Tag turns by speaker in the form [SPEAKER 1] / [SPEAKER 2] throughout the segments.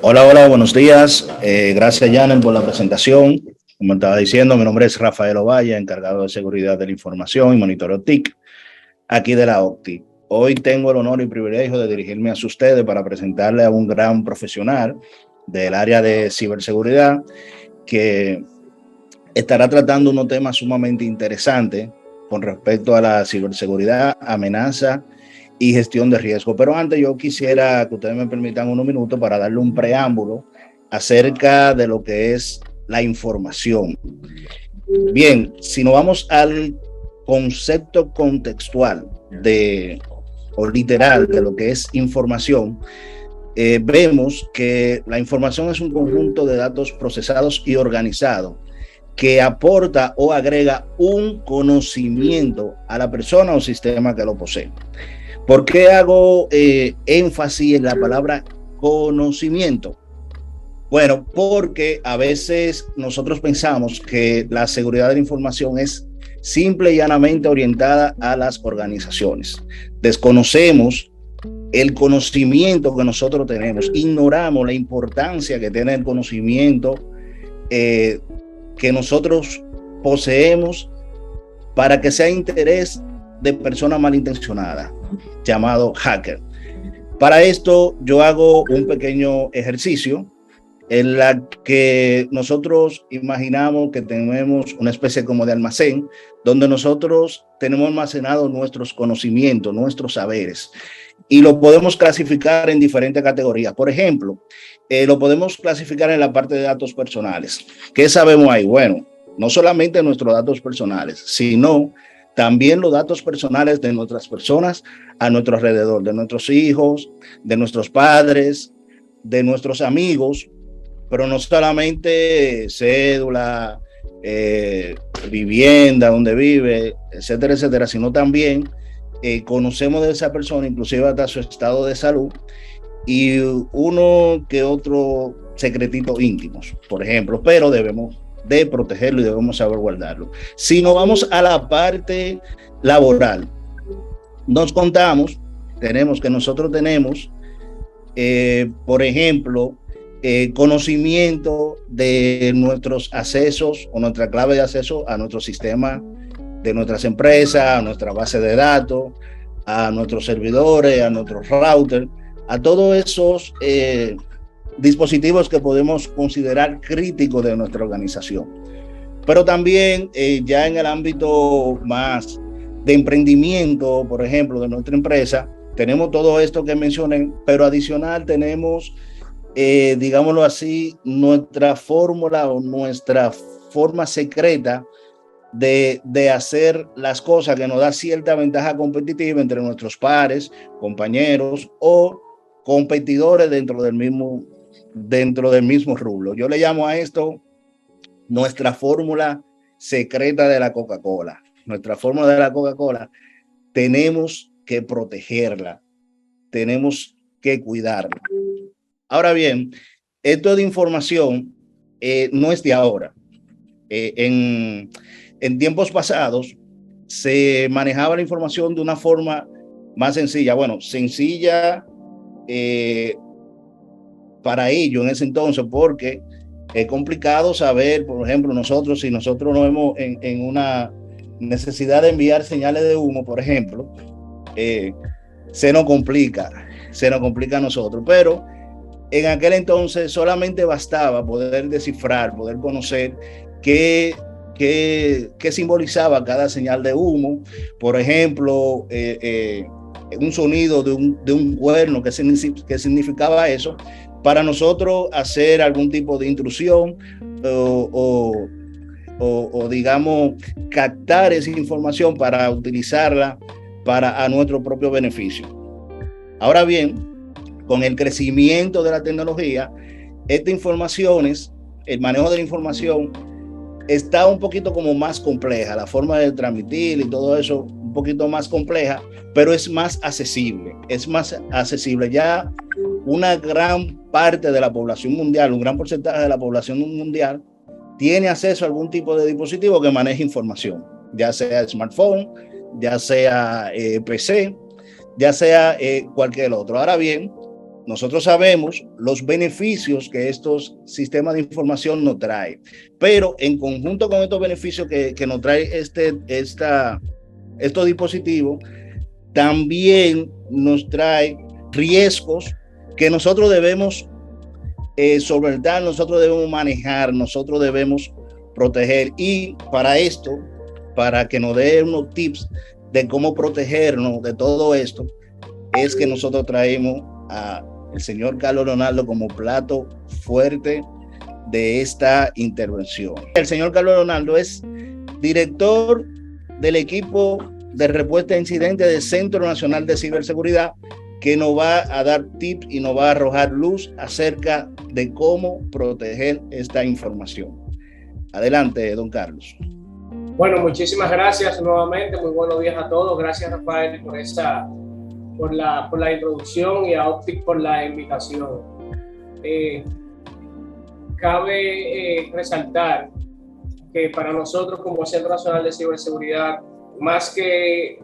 [SPEAKER 1] Hola, hola, buenos días. Gracias, Janet, por la presentación. Como estaba diciendo, mi nombre es Rafael Ovalle, encargado de seguridad de la información y monitoreo TIC, aquí de la OCTI. Hoy tengo el honor y privilegio de dirigirme a ustedes para presentarle a un gran profesional del área de ciberseguridad que estará tratando unos temas sumamente interesantes con respecto a la ciberseguridad, amenaza y gestión de riesgo. Pero antes yo quisiera que ustedes me permitan unos minutos para darle un preámbulo acerca de lo que es la información. Bien, si nos vamos al concepto contextual o literal de lo que es información, vemos que la información es un conjunto de datos procesados y organizados que aporta o agrega un conocimiento a la persona o sistema que lo posee. ¿Por qué hago énfasis en la palabra conocimiento? Bueno, porque a veces nosotros pensamos que la seguridad de la información es simple y llanamente orientada a las organizaciones. Desconocemos el conocimiento que nosotros tenemos, ignoramos la importancia que tiene el conocimiento que nosotros poseemos para que sea interés de personas malintencionadas, llamado hacker. Para esto yo hago un pequeño ejercicio en la que nosotros imaginamos que tenemos una especie como de almacén donde nosotros tenemos almacenados nuestros conocimientos, nuestros saberes, y lo podemos clasificar en diferentes categorías. Por ejemplo, lo podemos clasificar en la parte de datos personales. ¿Qué sabemos ahí? Bueno, no solamente nuestros datos personales, sino también los datos personales de nuestras personas a nuestro alrededor, de nuestros hijos, de nuestros padres, de nuestros amigos, pero no solamente cédula, vivienda, donde vive, etcétera, etcétera, sino también conocemos de esa persona, inclusive hasta su estado de salud y uno que otro secretito íntimos, por ejemplo, pero debemos de protegerlo y debemos saber guardarlo. Si nos vamos a la parte laboral, nos contamos, nosotros tenemos, por ejemplo, conocimiento de nuestros accesos o nuestra clave de acceso a nuestro sistema de nuestras empresas, a nuestra base de datos, a nuestros servidores, a nuestros routers, a todos esos dispositivos que podemos considerar críticos de nuestra organización. Pero también ya en el ámbito más de emprendimiento, por ejemplo, de nuestra empresa, tenemos todo esto que mencioné, pero adicional tenemos, digámoslo así, nuestra fórmula o nuestra forma secreta de hacer las cosas que nos da cierta ventaja competitiva entre nuestros pares, compañeros o competidores dentro del mismo rubro. Yo le llamo a esto nuestra fórmula secreta de la Coca-Cola. Nuestra fórmula de la Coca-Cola tenemos que protegerla, tenemos que cuidarla. Ahora bien, esto de información no es de ahora. En tiempos pasados se manejaba la información de una forma más sencilla. Bueno, sencilla para ello en ese entonces, porque es complicado saber, por ejemplo, si nosotros no vemos en una necesidad de enviar señales de humo, por ejemplo, se nos complica a nosotros, pero en aquel entonces solamente bastaba poder descifrar, poder conocer qué simbolizaba cada señal de humo. Por ejemplo, un sonido de un cuerno, ¿qué significaba eso? Para nosotros hacer algún tipo de intrusión o digamos, captar esa información para utilizarla a nuestro propio beneficio. Ahora bien, con el crecimiento de la tecnología, estas informaciones, el manejo de la información está un poquito como más compleja, la forma de transmitir y todo eso un poquito más compleja, pero es más accesible. Ya una gran parte de la población mundial, un gran porcentaje de la población mundial tiene acceso a algún tipo de dispositivo que maneje información, ya sea smartphone, ya sea PC, ya sea cualquier otro. Ahora bien, nosotros sabemos los beneficios que estos sistemas de información nos traen, pero en conjunto con estos beneficios que nos trae estos dispositivos, también nos trae riesgos que nosotros debemos solventar, nosotros debemos manejar, nosotros debemos proteger. Y para esto, para que nos dé unos tips de cómo protegernos de todo esto, es que nosotros traemos a el señor Carlos Ronaldo como plato fuerte de esta intervención. El señor Carlos Ronaldo es director del equipo de respuesta a incidentes del Centro Nacional de Ciberseguridad, que nos va a dar tips y nos va a arrojar luz acerca de cómo proteger esta información. Adelante, don Carlos.
[SPEAKER 2] Bueno, muchísimas gracias nuevamente, muy buenos días a todos. Gracias, Rafael, por la introducción, y a Optic por la invitación. Cabe resaltar que para nosotros como Centro Nacional de Ciberseguridad, más que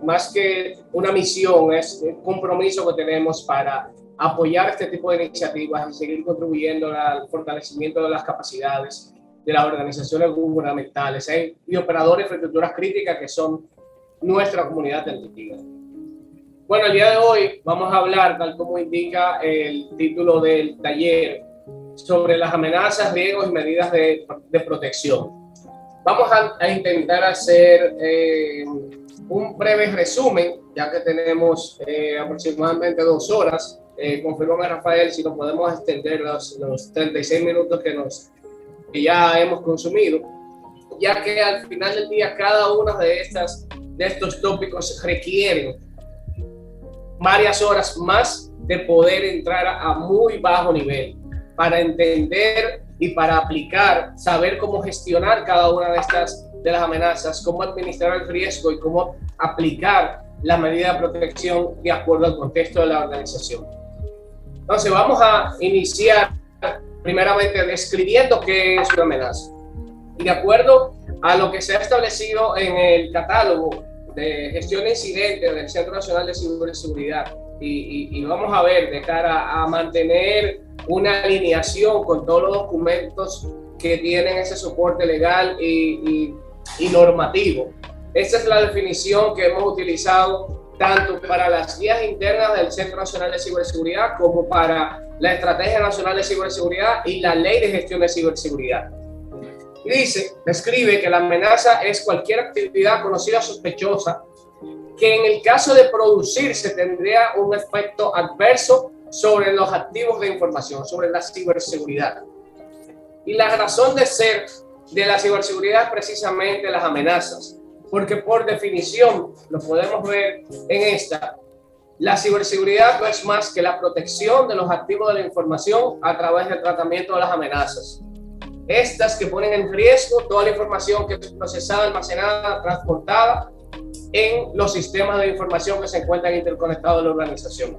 [SPEAKER 2] una misión, es un compromiso que tenemos para apoyar este tipo de iniciativas y seguir contribuyendo al fortalecimiento de las capacidades de las organizaciones gubernamentales y operadores de infraestructuras críticas que son nuestra comunidad tecnológica. Bueno, el día de hoy vamos a hablar, tal como indica el título del taller, sobre las amenazas, riesgos y medidas de protección. Vamos a intentar hacer un breve resumen, ya que tenemos aproximadamente 2 horas. Confírmame, Rafael, si nos podemos extender los 36 minutos que ya hemos consumido, ya que al final del día cada uno de estos tópicos requieren varias horas más de poder entrar a muy bajo nivel para entender y para aplicar, saber cómo gestionar cada una de las amenazas, cómo administrar el riesgo y cómo aplicar la medida de protección de acuerdo al contexto de la organización. Entonces vamos a iniciar primeramente describiendo qué es una amenaza. Y de acuerdo a lo que se ha establecido en el catálogo de gestión de incidentes del Centro Nacional de Ciberseguridad, y vamos a ver de cara a mantener una alineación con todos los documentos que tienen ese soporte legal y normativo. Esta es la definición que hemos utilizado tanto para las guías internas del Centro Nacional de Ciberseguridad como para la Estrategia Nacional de Ciberseguridad y la Ley de Gestión de Ciberseguridad. Describe que la amenaza es cualquier actividad conocida o sospechosa que en el caso de producirse tendría un efecto adverso sobre los activos de información, sobre la ciberseguridad. Y la razón de ser de la ciberseguridad es precisamente las amenazas, porque por definición, lo podemos ver en esta, la ciberseguridad no es más que la protección de los activos de la información a través del tratamiento de las amenazas. Estas que ponen en riesgo toda la información que es procesada, almacenada, transportada en los sistemas de información que se encuentran interconectados en la organización.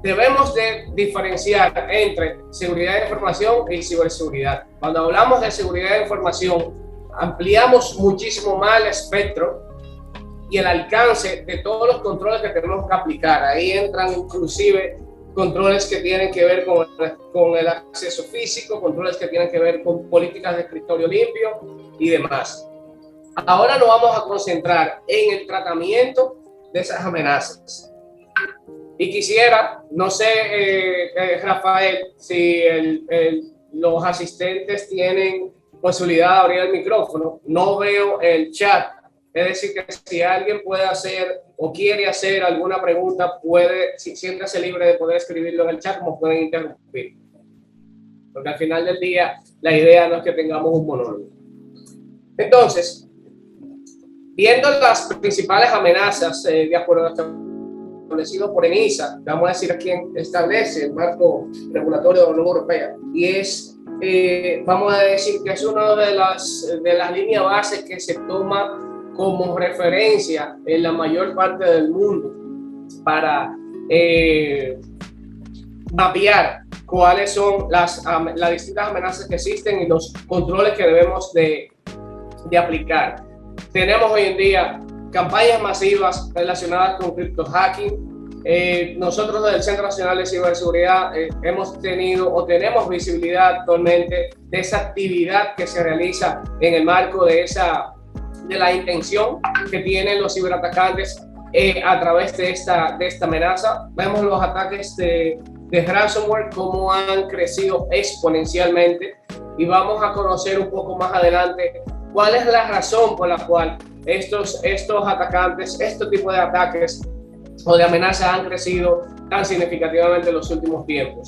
[SPEAKER 2] Debemos de diferenciar entre seguridad de información y ciberseguridad. Cuando hablamos de seguridad de información, ampliamos muchísimo más el espectro y el alcance de todos los controles que tenemos que aplicar. Ahí entran inclusive controles que tienen que ver con el acceso físico, controles que tienen que ver con políticas de escritorio limpio y demás. Ahora nos vamos a concentrar en el tratamiento de esas amenazas. Y quisiera, no sé, Rafael, si los asistentes tienen posibilidad de abrir el micrófono. No veo el chat. Es decir, que si alguien puede hacer o quiere hacer alguna pregunta, siéntase libre de poder escribirlo en el chat, como pueden interrumpir. Porque al final del día, la idea no es que tengamos un monólogo. Entonces, viendo las principales amenazas de acuerdo a establecido por ENISA, vamos a decir a quién establece el marco regulatorio de la Unión Europea, y es, vamos a decir que es una de las líneas bases que se toma como referencia en la mayor parte del mundo para mapear cuáles son las distintas amenazas que existen y los controles que debemos de aplicar. Tenemos hoy en día campañas masivas relacionadas con criptohacking, nosotros desde el Centro Nacional de Ciberseguridad hemos tenido o tenemos visibilidad actualmente de esa actividad que se realiza en el marco de la intención que tienen los ciberatacantes a través de esta amenaza. Vemos los ataques de ransomware cómo han crecido exponencialmente, y vamos a conocer un poco más adelante cuál es la razón por la cual estos atacantes, este tipo de ataques o de amenazas han crecido tan significativamente en los últimos tiempos.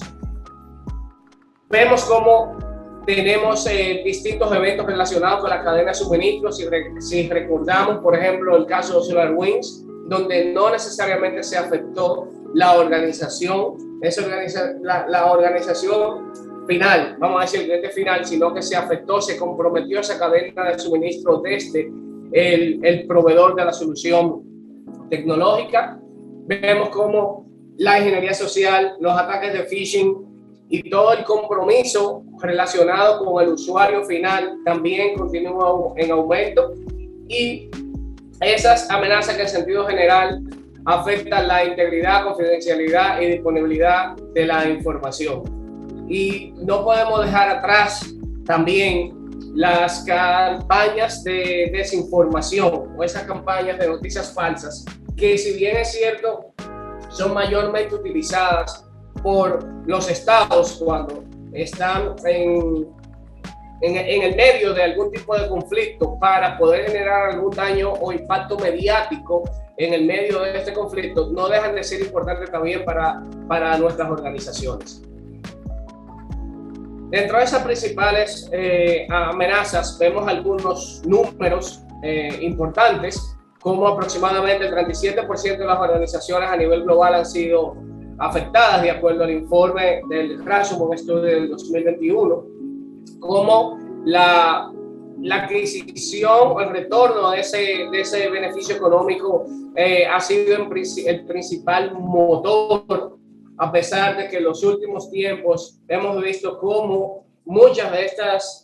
[SPEAKER 2] Vemos cómo tenemos distintos eventos relacionados con la cadena de suministros. Si recordamos, por ejemplo, el caso de SolarWinds, donde no necesariamente se afectó la organización, la organización final, vamos a decir el cliente final, sino que se afectó, se comprometió esa cadena de suministro desde el proveedor de la solución tecnológica. Vemos cómo la ingeniería social, los ataques de phishing y todo el compromiso relacionado con el usuario final también continúa en aumento, y esas amenazas que en sentido general afectan la integridad, confidencialidad y disponibilidad de la información. Y no podemos dejar atrás también las campañas de desinformación o esas campañas de noticias falsas, que si bien es cierto, son mayormente utilizadas por los estados cuando están en el medio de algún tipo de conflicto para poder generar algún daño o impacto mediático en el medio de este conflicto, no dejan de ser importantes también para nuestras organizaciones. Dentro de esas principales amenazas vemos algunos números importantes, como aproximadamente el 37% de las organizaciones a nivel global han sido afectadas, de acuerdo al informe del Ransomware Study del 2021, como la adquisición o el retorno de ese beneficio económico ha sido el principal motor, a pesar de que en los últimos tiempos hemos visto cómo muchas de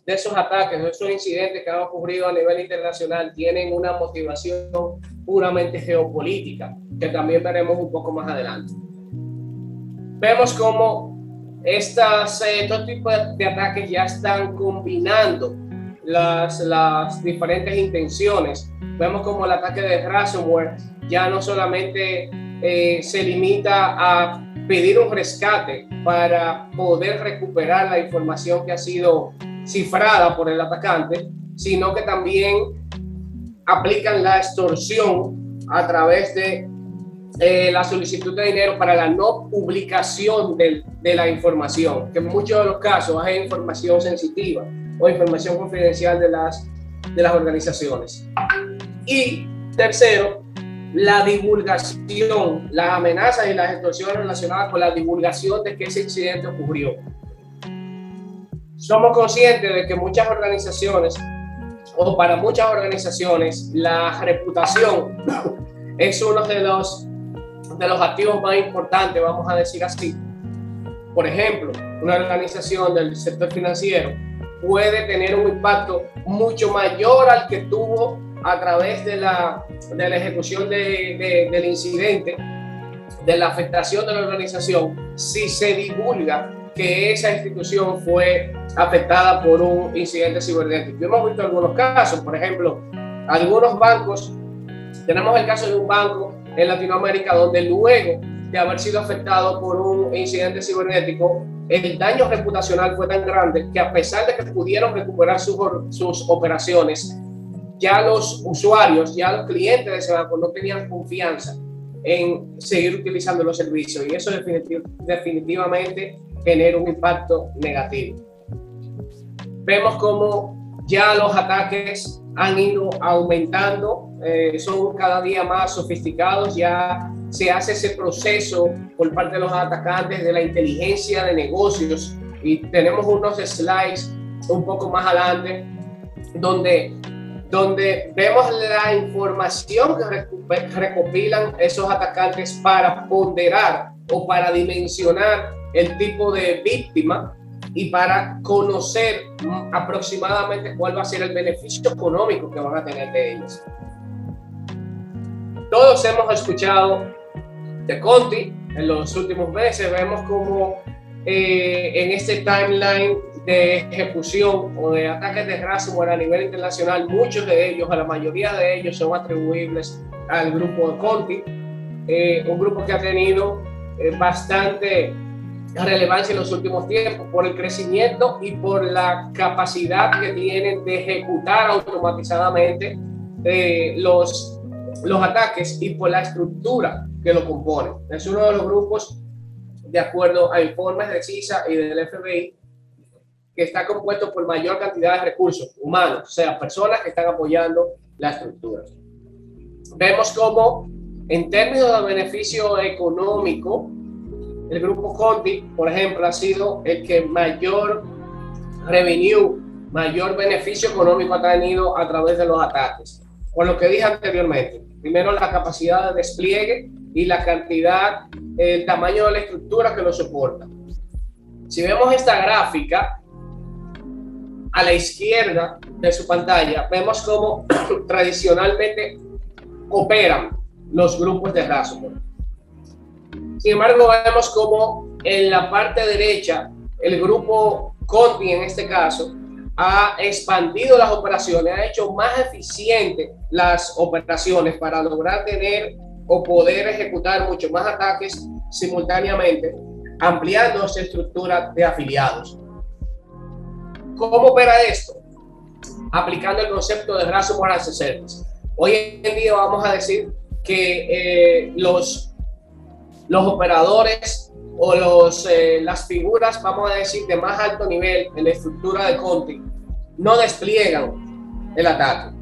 [SPEAKER 2] esos ataques, de esos incidentes que han ocurrido a nivel internacional tienen una motivación puramente geopolítica, que también veremos un poco más adelante. Vemos cómo estos tipos de ataques ya están combinando las diferentes intenciones. Vemos como el ataque de ransomware ya no solamente se limita a pedir un rescate para poder recuperar la información que ha sido cifrada por el atacante, sino que también aplican la extorsión a través de la solicitud de dinero para la no publicación de la información, que en muchos de los casos es información sensitiva o información confidencial de las organizaciones. Y tercero, la divulgación, las amenazas y las extorsiones relacionadas con la divulgación de que ese incidente ocurrió. Somos conscientes de que muchas organizaciones, o para muchas organizaciones, la reputación es uno de los activos más importantes, vamos a decir así. Por ejemplo, una organización del sector financiero puede tener un impacto mucho mayor al que tuvo a través de la ejecución del incidente, de la afectación de la organización, si se divulga que esa institución fue afectada por un incidente cibernético. Hemos visto algunos casos, por ejemplo, algunos bancos, tenemos el caso de un banco en Latinoamérica donde luego de haber sido afectado por un incidente cibernético, el daño reputacional fue tan grande que a pesar de que pudieron recuperar sus operaciones, ya los usuarios, ya los clientes de ese banco no tenían confianza en seguir utilizando los servicios, y eso definitivamente genera un impacto negativo. Vemos cómo ya los ataques han ido aumentando, son cada día más sofisticados, ya se hace ese proceso por parte de los atacantes de la inteligencia de negocios, y tenemos unos slides un poco más adelante donde vemos la información que recopilan esos atacantes para ponderar o para dimensionar el tipo de víctima y para conocer aproximadamente cuál va a ser el beneficio económico que van a tener de ellos. Todos hemos escuchado de Conti. En los últimos meses vemos como en este timeline de ejecución o de ataques de ransomware a nivel internacional, muchos de ellos, a la mayoría de ellos, son atribuibles al grupo de Conti, un grupo que ha tenido bastante relevancia en los últimos tiempos por el crecimiento y por la capacidad que tienen de ejecutar automatizadamente los ataques y por la estructura que lo compone. Es uno de los grupos, de acuerdo a informes de CISA y del FBI, que está compuesto por mayor cantidad de recursos humanos, o sea, personas que están apoyando la estructura. Vemos cómo, en términos de beneficio económico, el grupo Conti, por ejemplo, ha sido el que mayor revenue, mayor beneficio económico ha tenido a través de los ataques. Por lo que dije anteriormente, primero la capacidad de despliegue y la cantidad, el tamaño de la estructura que lo soporta. Si vemos esta gráfica, a la izquierda de su pantalla, vemos cómo tradicionalmente operan los grupos de ransomware. Sin embargo, vemos cómo en la parte derecha, el grupo Conti, en este caso, ha expandido las operaciones, ha hecho más eficientes las operaciones para lograr tener o poder ejecutar muchos más ataques simultáneamente, ampliando su estructura de afiliados. ¿Cómo opera esto? Aplicando el concepto de ransomware as a service. Hoy en día vamos a decir que los operadores o las figuras, vamos a decir, de más alto nivel en la estructura de Conti, no despliegan el ataque,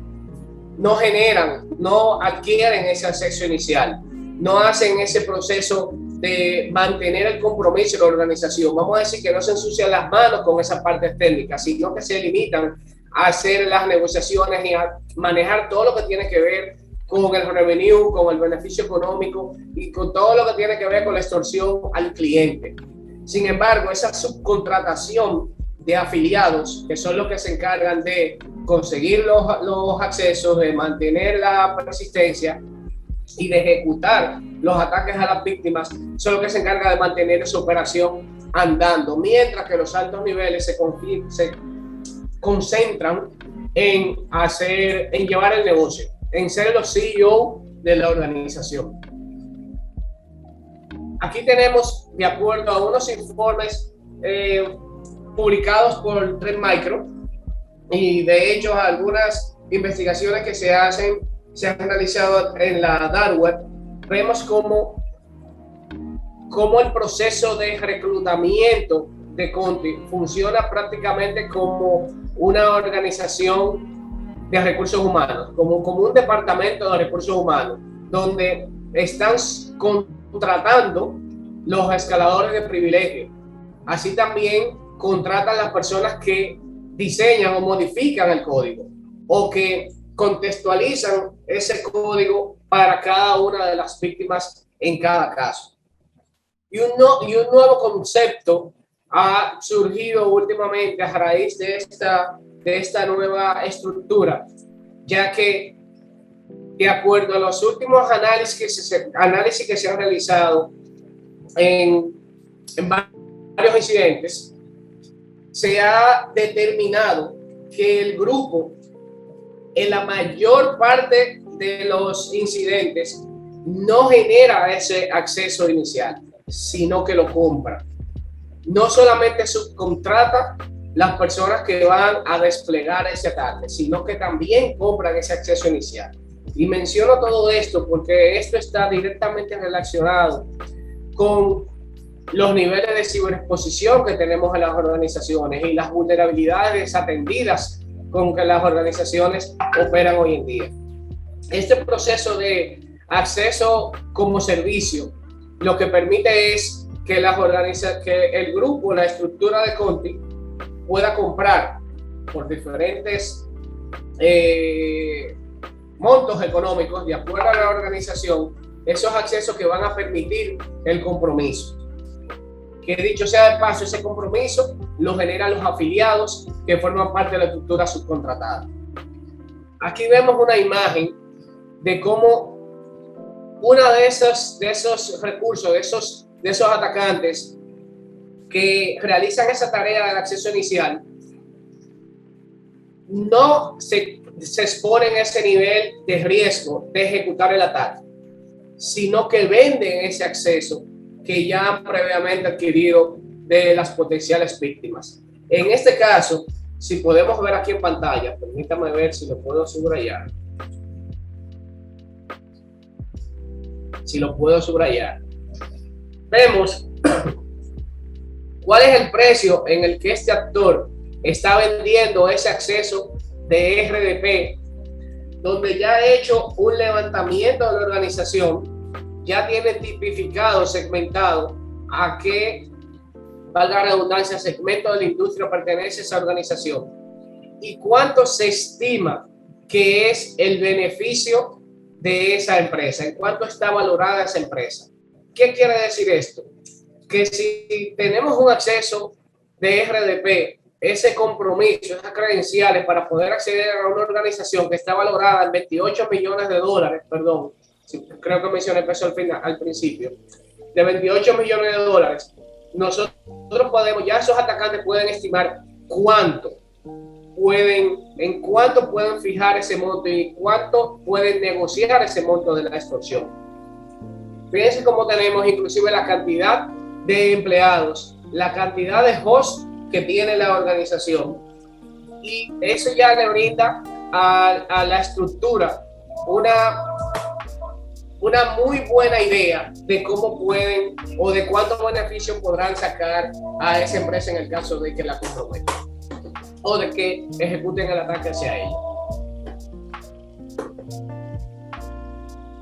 [SPEAKER 2] no generan, no adquieren ese acceso inicial, no hacen ese proceso de mantener el compromiso de la organización. Vamos a decir que no se ensucian las manos con esas partes técnicas, sino que se limitan a hacer las negociaciones y a manejar todo lo que tiene que ver con el revenue, con el beneficio económico y con todo lo que tiene que ver con la extorsión al cliente. Sin embargo, esa subcontratación de afiliados, que son los que se encargan de conseguir los accesos, de mantener la persistencia y de ejecutar los ataques a las víctimas, son los que se encargan de mantener esa operación andando, mientras que los altos niveles se concentran en llevar el negocio, en ser los CEO de la organización. Aquí tenemos, de acuerdo a unos informes publicados por Trend Micro, y de hecho algunas investigaciones que se han realizado en la Dark Web, vemos cómo el proceso de reclutamiento de Conti funciona prácticamente como una organización de recursos humanos, como un departamento de recursos humanos, donde están contratando los escaladores de privilegio. Así también contratan las personas que diseñan o modifican el código o que contextualizan ese código para cada una de las víctimas en cada caso. Y un nuevo concepto ha surgido últimamente a raíz de esta nueva estructura, ya que de acuerdo a los últimos análisis que se han realizado en varios incidentes, se ha determinado que el grupo, en la mayor parte de los incidentes, no genera ese acceso inicial, sino que lo compra. No solamente subcontrata las personas que van a desplegar ese ataque, sino que también compran ese acceso inicial. Y menciono todo esto porque esto está directamente relacionado con los niveles de ciberexposición que tenemos en las organizaciones y las vulnerabilidades desatendidas con que las organizaciones operan hoy en día. Este proceso de acceso como servicio lo que permite es que el grupo, la estructura de Conti, pueda comprar por diferentes montos económicos de acuerdo a la organización esos accesos que van a permitir el compromiso. Que dicho sea de paso, ese compromiso lo generan los afiliados que forman parte de la estructura subcontratada. Aquí vemos una imagen de cómo Una de esos recursos, de esos atacantes que realizan esa tarea del acceso inicial, no se exponen a ese nivel de riesgo de ejecutar el ataque, sino que venden ese acceso que ya han previamente adquirido de las potenciales víctimas. En este caso, si podemos ver aquí en pantalla, permítame ver si lo puedo subrayar. Vemos cuál es el precio en el que este actor está vendiendo ese acceso de RDP, donde ya ha hecho un levantamiento de la organización, ya tiene tipificado, segmentado a qué, valga la redundancia, segmento de la industria pertenece a esa organización y cuánto se estima que es el beneficio de esa empresa, en cuánto está valorada esa empresa. ¿Qué quiere decir esto? Que si tenemos un acceso de RDP, ese compromiso, esas credenciales para poder acceder a una organización que está valorada en 28 millones de dólares, perdón, creo que mencioné el precio al principio, de 28 millones de dólares, nosotros podemos, ya esos atacantes pueden estimar en cuánto pueden fijar ese monto y cuánto pueden negociar ese monto de la extorsión. Fíjense cómo tenemos inclusive la cantidad de empleados, la cantidad de hosts que tiene la organización, y eso ya le brinda a la estructura una muy buena idea de cómo pueden o de cuánto beneficio podrán sacar a esa empresa en el caso de que la comprometan o de que ejecuten el ataque hacia ella.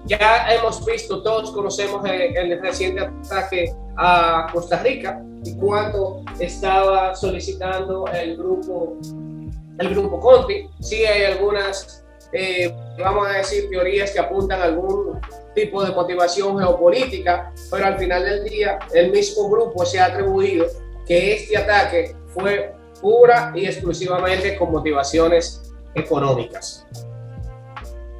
[SPEAKER 2] Ya hemos visto, todos conocemos el reciente ataque a Costa Rica y cuánto estaba solicitando el grupo Conti. Sí hay algunas, vamos a decir, teorías que apuntan a algún tipo de motivación geopolítica, pero al final del día el mismo grupo se ha atribuido que este ataque fue pura y exclusivamente con motivaciones económicas.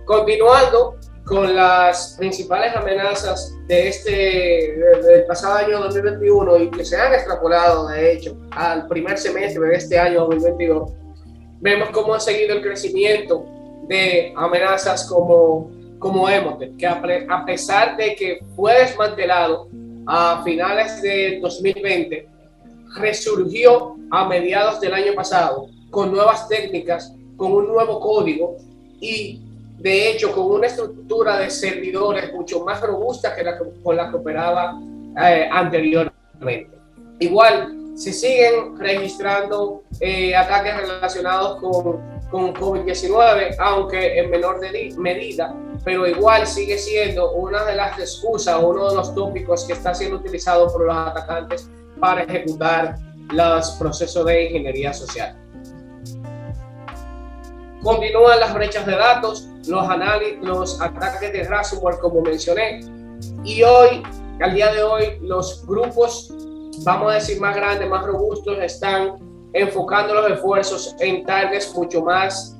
[SPEAKER 2] Continuando con las principales amenazas del pasado año 2021 y que se han extrapolado de hecho al primer semestre de este año 2022, vemos cómo ha seguido el crecimiento de amenazas como Emotet, que a pesar de que fue desmantelado a finales de 2020, resurgió a mediados del año pasado con nuevas técnicas, con un nuevo código y de hecho con una estructura de servidores mucho más robusta que con la que operaba anteriormente. Igual se siguen registrando ataques relacionados con COVID-19, aunque en menor medida, pero igual sigue siendo una de las excusas, uno de los tópicos que está siendo utilizado por los atacantes para ejecutar los procesos de ingeniería social. Continúan las brechas de datos, los ataques de ransomware, como mencioné, y al día de hoy, los grupos, vamos a decir, más grandes, más robustos, están enfocando los esfuerzos en targets mucho más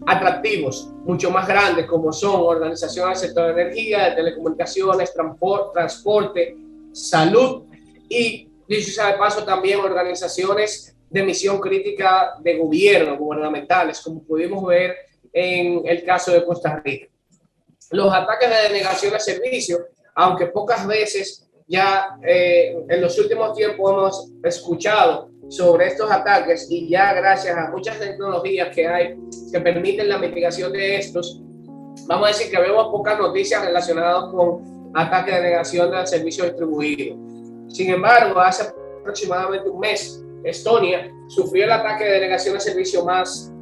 [SPEAKER 2] atractivos, mucho más grandes, como son organizaciones del sector de energía, de telecomunicaciones, transporte, salud y, dicho sea de paso, también organizaciones de misión crítica de gobierno, gubernamentales, como pudimos ver en el caso de Costa Rica. Los ataques de denegación de servicio, aunque pocas veces ya en los últimos tiempos hemos escuchado sobre estos ataques y ya gracias a muchas tecnologías que hay que permiten la mitigación de estos, vamos a decir que vemos pocas noticias relacionadas con ataques de denegación del servicio distribuido. Sin embargo, hace aproximadamente un mes, Estonia sufrió el ataque de denegación de servicio más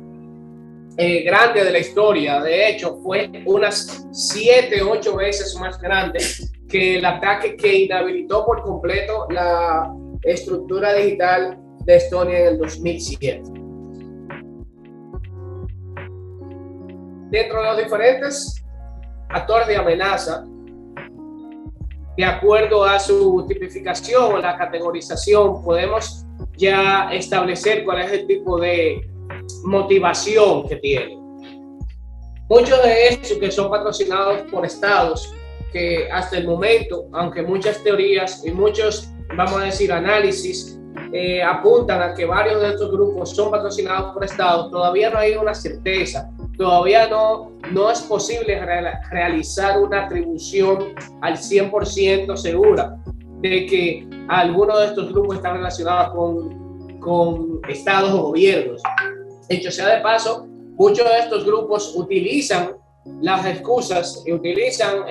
[SPEAKER 2] grande de la historia. De hecho, fue unas 7 u 8 veces más grande que el ataque que inhabilitó por completo la estructura digital de Estonia en el 2007. Dentro de los diferentes actores de amenaza, de acuerdo a su tipificación o la categorización, podemos ya establecer cuál es el tipo de motivación que tiene. Muchos de estos que son patrocinados por estados, que hasta el momento, aunque muchas teorías y muchos, vamos a decir, análisis apuntan a que varios de estos grupos son patrocinados por estados, todavía no hay una certeza, todavía no es posible realizar una atribución al 100% segura de que algunos de estos grupos están relacionados con estados o gobiernos. Dicho sea de paso, muchos de estos grupos utilizan las excusas y utilizan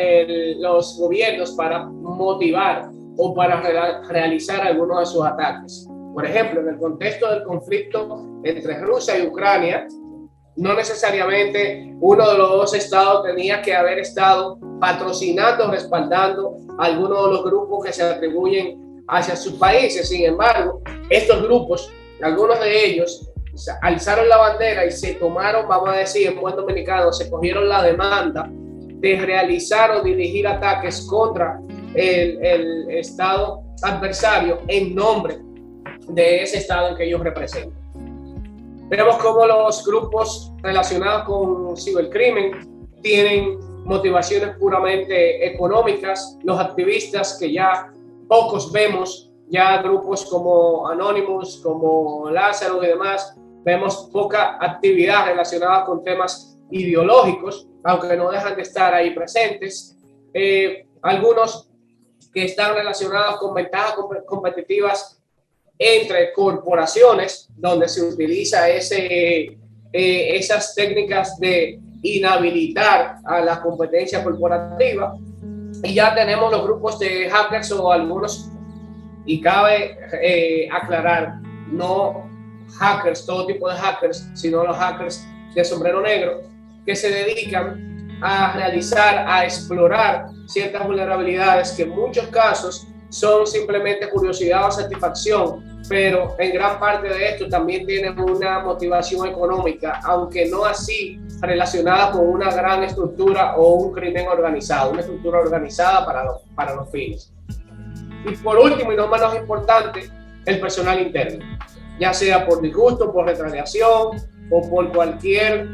[SPEAKER 2] los gobiernos para motivar o para realizar algunos de sus ataques. Por ejemplo, en el contexto del conflicto entre Rusia y Ucrania, no necesariamente uno de los dos estados tenía que haber estado patrocinando o respaldando a algunos de los grupos que se atribuyen hacia sus países. Sin embargo, estos grupos, algunos de ellos, alzaron la bandera y se tomaron, vamos a decir en buen dominicano, se cogieron la demanda de realizar o dirigir ataques contra el estado adversario en nombre de ese estado en que ellos representan. Vemos cómo los grupos relacionados con cibercrimen tienen motivaciones puramente económicas. Los activistas, que ya pocos vemos, ya grupos como Anonymous, como Lázaro y demás, vemos poca actividad relacionada con temas ideológicos, aunque no dejan de estar ahí presentes. Algunos que están relacionados con ventajas competitivas entre corporaciones, donde se utiliza esas técnicas de inhabilitar a la competencia corporativa. Y ya tenemos los grupos de hackers o algunos, y cabe aclarar, no hackers, todo tipo de hackers, sino los hackers de sombrero negro, que se dedican a realizar, a explorar ciertas vulnerabilidades que en muchos casos son simplemente curiosidad o satisfacción, pero en gran parte de esto también tienen una motivación económica, aunque no así relacionada con una gran estructura o un crimen organizado, una estructura organizada para los fines. Y por último, y no menos importante, el personal interno, ya sea por disgusto, por retaliación o por cualquier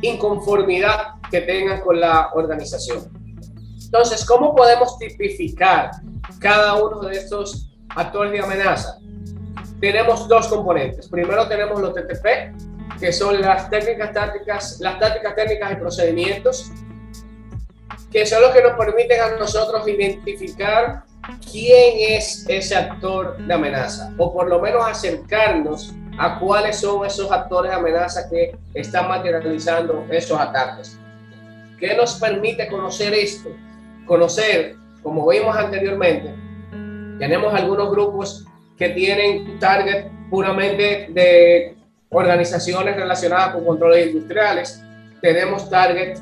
[SPEAKER 2] inconformidad que tengan con la organización. Entonces, ¿cómo podemos tipificar cada uno de estos actores de amenaza? Tenemos dos componentes. Primero tenemos los TTP, que son las tácticas técnicas y procedimientos, que son los que nos permiten a nosotros identificar quién es ese actor de amenaza, o por lo menos acercarnos a cuáles son esos actores de amenaza que están materializando esos ataques. ¿Qué nos permite conocer esto? Conocer, como vimos anteriormente, tenemos algunos grupos que tienen target puramente de organizaciones relacionadas con controles industriales, tenemos target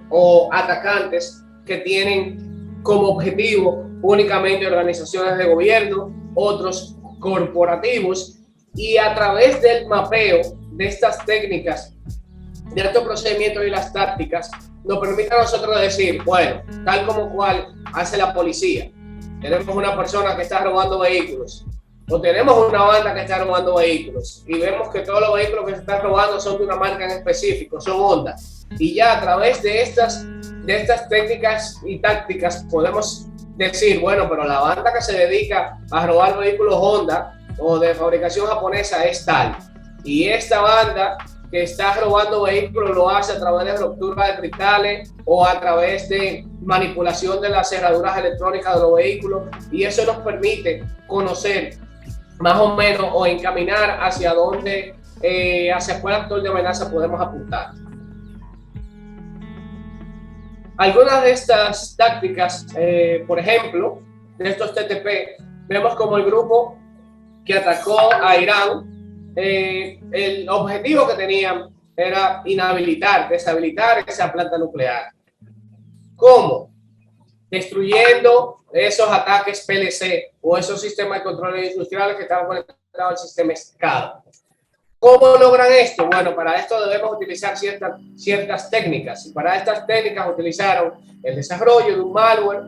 [SPEAKER 2] o atacantes que tienen como objetivo únicamente organizaciones de gobierno, otros corporativos, y a través del mapeo de estas técnicas, de estos procedimientos y las tácticas, nos permite a nosotros decir, bueno, tal como cual hace la policía, tenemos una persona que está robando vehículos, o tenemos una banda que está robando vehículos, y vemos que todos los vehículos que se están robando son de una marca en específico, son Honda, y ya a través de estas técnicas y tácticas podemos decir, bueno, pero la banda que se dedica a robar vehículos Honda o de fabricación japonesa es tal, y esta banda que está robando vehículos lo hace a través de ruptura de cristales o a través de manipulación de las cerraduras electrónicas de los vehículos, y eso nos permite conocer más o menos o encaminar hacia dónde, hacia cuál actor de amenaza podemos apuntar. Algunas de estas tácticas, por ejemplo, de estos TTP, vemos como el grupo que atacó a Irán, el objetivo que tenían era inhabilitar, deshabilitar esa planta nuclear. ¿Cómo? Destruyendo esos ataques PLC o esos sistemas de control industriales que estaban conectados al sistema SCADA. ¿Cómo logran esto? Bueno, para esto debemos utilizar ciertas técnicas, y para estas técnicas utilizaron el desarrollo de un malware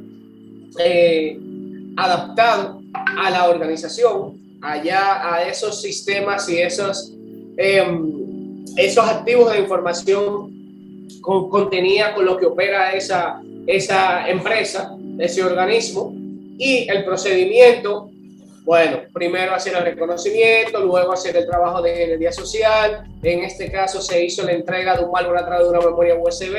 [SPEAKER 2] adaptado a la organización, allá a esos sistemas y esos esos activos de información contenía con lo que opera esa empresa, ese organismo, y el procedimiento, bueno, primero hacer el reconocimiento, luego hacer el trabajo de ingeniería social. En este caso se hizo la entrega de un valor a través de una memoria USB,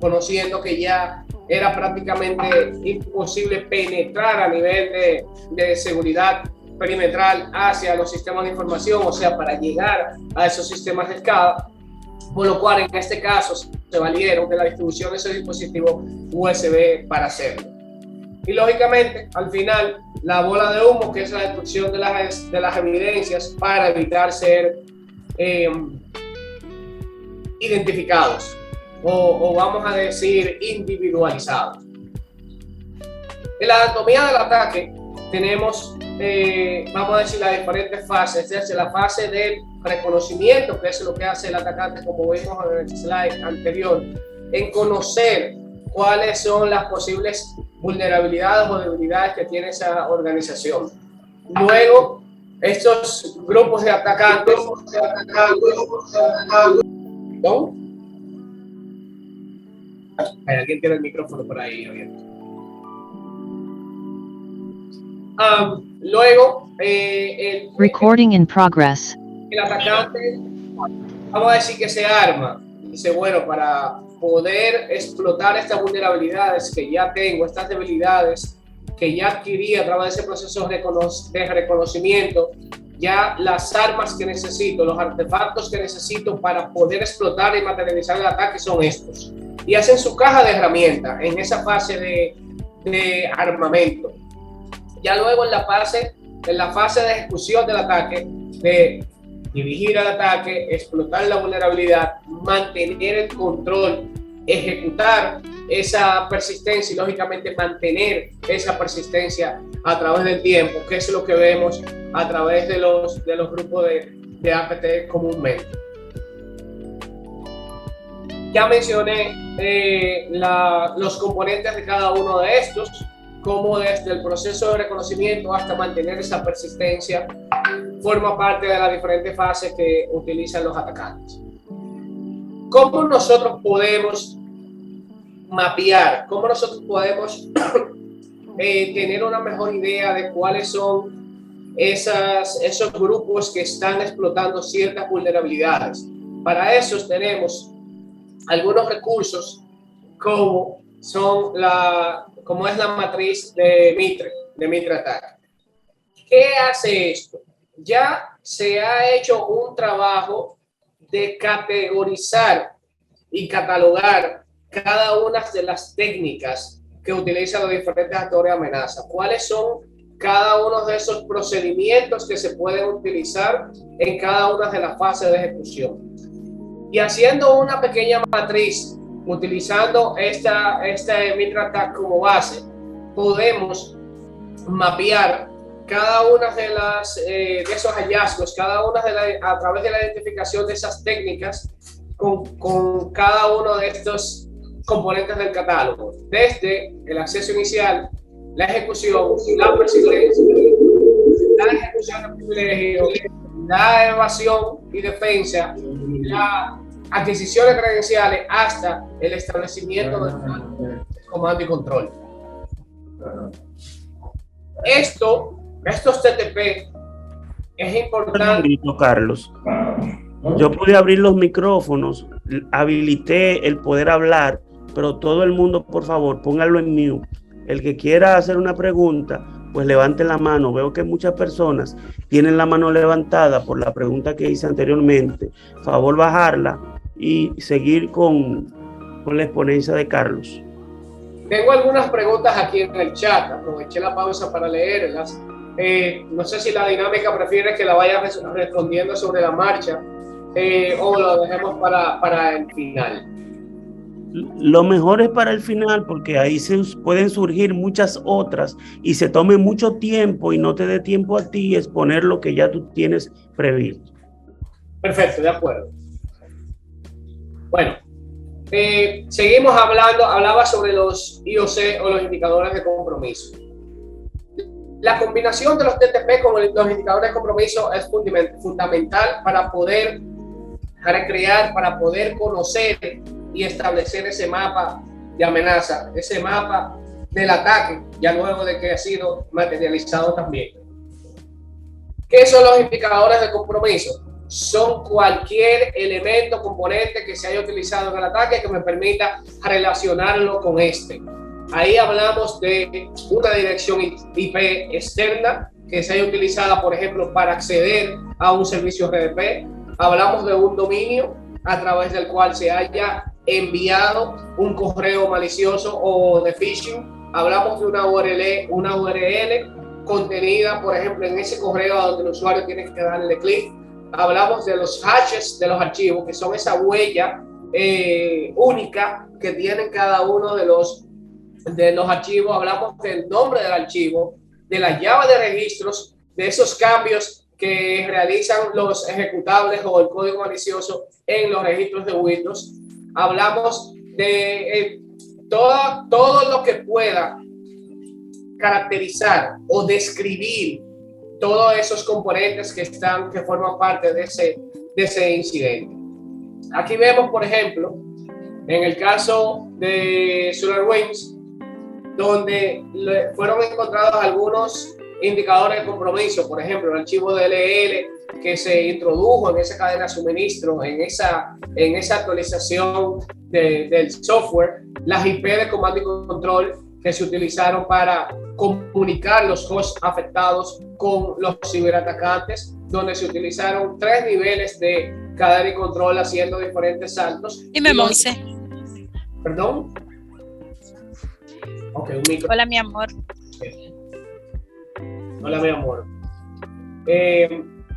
[SPEAKER 2] conociendo que ya era prácticamente imposible penetrar a nivel de seguridad perimetral hacia los sistemas de información, o sea, para llegar a esos sistemas de escala, por lo cual en este caso se valieron de la distribución de ese dispositivo USB para hacerlo. Y lógicamente, al final, la bola de humo, que es la destrucción de las evidencias para evitar ser identificados o vamos a decir individualizados. En la anatomía del ataque tenemos, vamos a decir, las diferentes fases, desde la fase del reconocimiento, que es lo que hace el atacante, como vimos en el slide anterior, en conocer cuáles son las posibles vulnerabilidades o debilidades que tiene esa organización. Luego, estos grupos de atacantes, ¿no? Alguien tiene el micrófono por ahí abierto. Luego,
[SPEAKER 3] Recording in progress.
[SPEAKER 2] El atacante, vamos a decir que se arma. Dice, bueno, para poder explotar estas vulnerabilidades que ya tengo, estas debilidades que ya adquirí a través de ese proceso de reconocimiento, ya las armas que necesito, los artefactos que necesito para poder explotar y materializar el ataque son estos. Y hacen su caja de herramientas en esa fase de armamento. Ya luego en la fase de ejecución del ataque, de dirigir el ataque, explotar la vulnerabilidad, mantener el control, ejecutar esa persistencia y lógicamente mantener esa persistencia a través del tiempo, que es lo que vemos a través de los grupos de APT comúnmente. Ya mencioné los componentes de cada uno de estos, como desde el proceso de reconocimiento hasta mantener esa persistencia forma parte de las diferentes fases que utilizan los atacantes. ¿Cómo nosotros podemos mapear? ¿Cómo nosotros podemos tener una mejor idea de cuáles son esos grupos que están explotando ciertas vulnerabilidades? Para eso tenemos algunos recursos como es la matriz de Mitre Attack. ¿Qué hace esto? Ya se ha hecho un trabajo de categorizar y catalogar cada una de las técnicas que utilizan los diferentes actores de amenaza. ¿Cuáles son cada uno de esos procedimientos que se pueden utilizar en cada una de las fases de ejecución? Y haciendo una pequeña matriz, utilizando este Mitre Attack como base, podemos mapear cada una de esos hallazgos, a través de la identificación de esas técnicas con cada uno de estos componentes del catálogo, desde el acceso inicial, la ejecución, la persistencia, la ejecución de privilegio, la evasión y defensa, la adquisición de credenciales hasta el establecimiento del comando y control. Estos TTP es importante.
[SPEAKER 4] Carlos, yo pude abrir los micrófonos, habilité el poder hablar, pero todo el mundo, por favor, póngalo en mute. El que quiera hacer una pregunta, pues levante la mano. Veo que muchas personas tienen la mano levantada por la pregunta que hice anteriormente. Favor bajarla y seguir con la exponencia de Carlos.
[SPEAKER 2] Tengo algunas preguntas aquí en el chat, aproveché la pausa para leerlas. No sé si la dinámica prefiere que la vaya respondiendo sobre la marcha o lo dejemos para el final.
[SPEAKER 4] Lo mejor es para el final, porque ahí pueden surgir muchas otras y se tome mucho tiempo y no te dé tiempo a ti exponer lo que ya tú tienes previsto.
[SPEAKER 2] Perfecto, de acuerdo. Bueno, seguimos hablaba sobre los IOC o los indicadores de compromiso. La combinación de los TTP con los indicadores de compromiso es fundamental para poder recrear para poder conocer y establecer ese mapa de amenaza, ese mapa del ataque, ya luego de que ha sido materializado también. ¿Qué son los indicadores de compromiso? Son cualquier elemento, componente que se haya utilizado en el ataque que me permita relacionarlo con este. Ahí hablamos de una dirección IP externa que se haya utilizada, por ejemplo, para acceder a un servicio RDP. Hablamos de un dominio a través del cual se haya enviado un correo malicioso o de phishing. Hablamos de una URL contenida, por ejemplo, en ese correo a donde el usuario tiene que darle clic. Hablamos de los hashes de los archivos, que son esa huella única que tienen cada uno de los archivos. Hablamos del nombre del archivo, de la llave de registros, de esos cambios que realizan los ejecutables o el código malicioso en los registros de Windows. Hablamos de todo lo que pueda caracterizar o describir todos esos componentes que forman parte de ese incidente. Aquí vemos, por ejemplo, en el caso de SolarWinds, donde fueron encontrados algunos indicadores de compromiso, por ejemplo, el archivo DLL que se introdujo en esa cadena de suministro, en esa actualización del software, las IP de comando y control que se utilizaron para comunicar los hosts afectados con los ciberatacantes, donde se utilizaron 3 niveles de cadena y control haciendo diferentes saltos.
[SPEAKER 5] Dime, Monse.
[SPEAKER 2] ¿Perdón? Okay, un micro.
[SPEAKER 5] Hola, mi amor.
[SPEAKER 2] Hola, mi amor.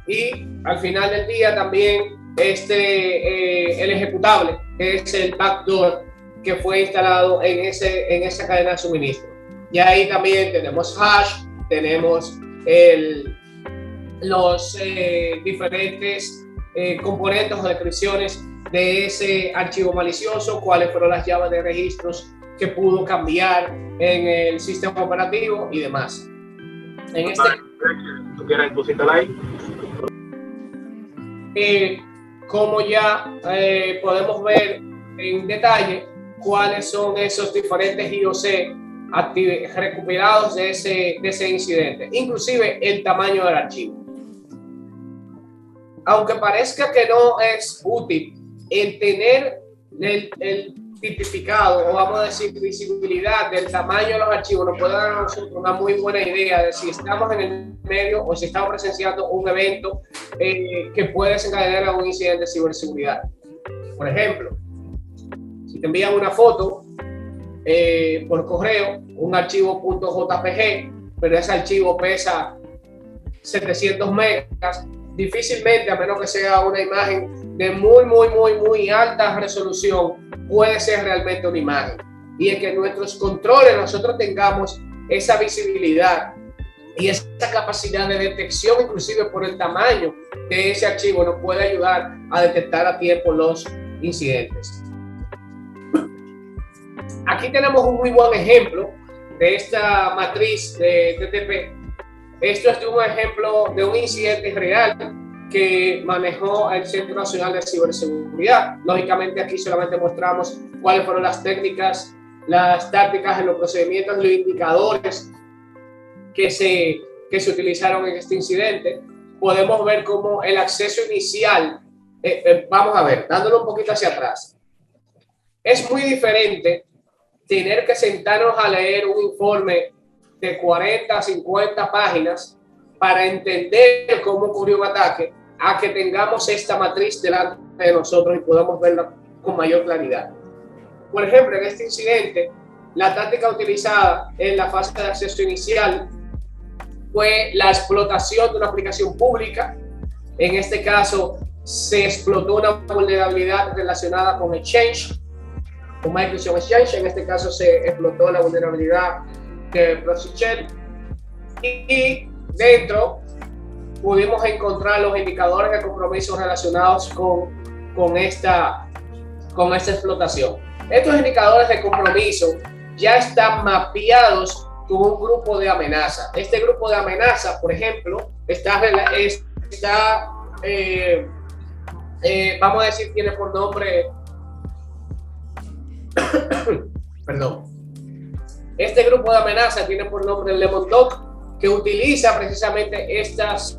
[SPEAKER 2] Y al final del día también el ejecutable, que es el backdoor que fue instalado en esa cadena de suministro. Y ahí también tenemos hash, tenemos los diferentes componentes o descripciones de ese archivo malicioso, cuáles fueron las llaves de registros que pudo cambiar en el sistema operativo y demás.
[SPEAKER 6] ¿Tú quieres pusiste like?
[SPEAKER 2] Como ya podemos ver en detalle cuáles son esos diferentes IOC recuperados de ese incidente, inclusive el tamaño del archivo. Aunque parezca que no es útil, el tener el tipificado, o vamos a decir visibilidad del tamaño de los archivos, nos puede dar a nosotros una muy buena idea de si estamos en el medio o si estamos presenciando un evento que puede desencadenar a un incidente de ciberseguridad. Por ejemplo, si te envían una foto por correo, un archivo .jpg, pero ese archivo pesa 700 megas, difícilmente, a menos que sea una imagen de muy alta resolución, puede ser realmente una imagen. Y es que en nuestros controles nosotros tengamos esa visibilidad y esa capacidad de detección, inclusive por el tamaño de ese archivo, nos puede ayudar a detectar a tiempo los incidentes. Aquí tenemos un muy buen ejemplo de esta matriz de TTP. Esto es un ejemplo de un incidente real que manejó el Centro Nacional de Ciberseguridad. Lógicamente aquí solamente mostramos cuáles fueron las técnicas, las tácticas, los procedimientos, los indicadores que se utilizaron en este incidente. Podemos ver cómo el acceso inicial, vamos a ver, dándolo un poquito hacia atrás. Es muy diferente tener que sentarnos a leer un informe de 40 a 50 páginas para entender cómo ocurrió un ataque, a que tengamos esta matriz delante de nosotros y podamos verla con mayor claridad. Por ejemplo, en este incidente, la táctica utilizada en la fase de acceso inicial fue la explotación de una aplicación pública. En este caso, se explotó una vulnerabilidad relacionada con Exchange, con Microsoft Exchange. En este caso, se explotó la vulnerabilidad de ProxyShell. Y dentro pudimos encontrar los indicadores de compromiso relacionados con esta explotación. Estos indicadores de compromiso ya están mapeados con un grupo de amenaza. Este grupo de amenaza, por ejemplo, está vamos a decir, tiene por nombre, perdón, este grupo de amenaza tiene por nombre el Lemon Dog, que utiliza precisamente estos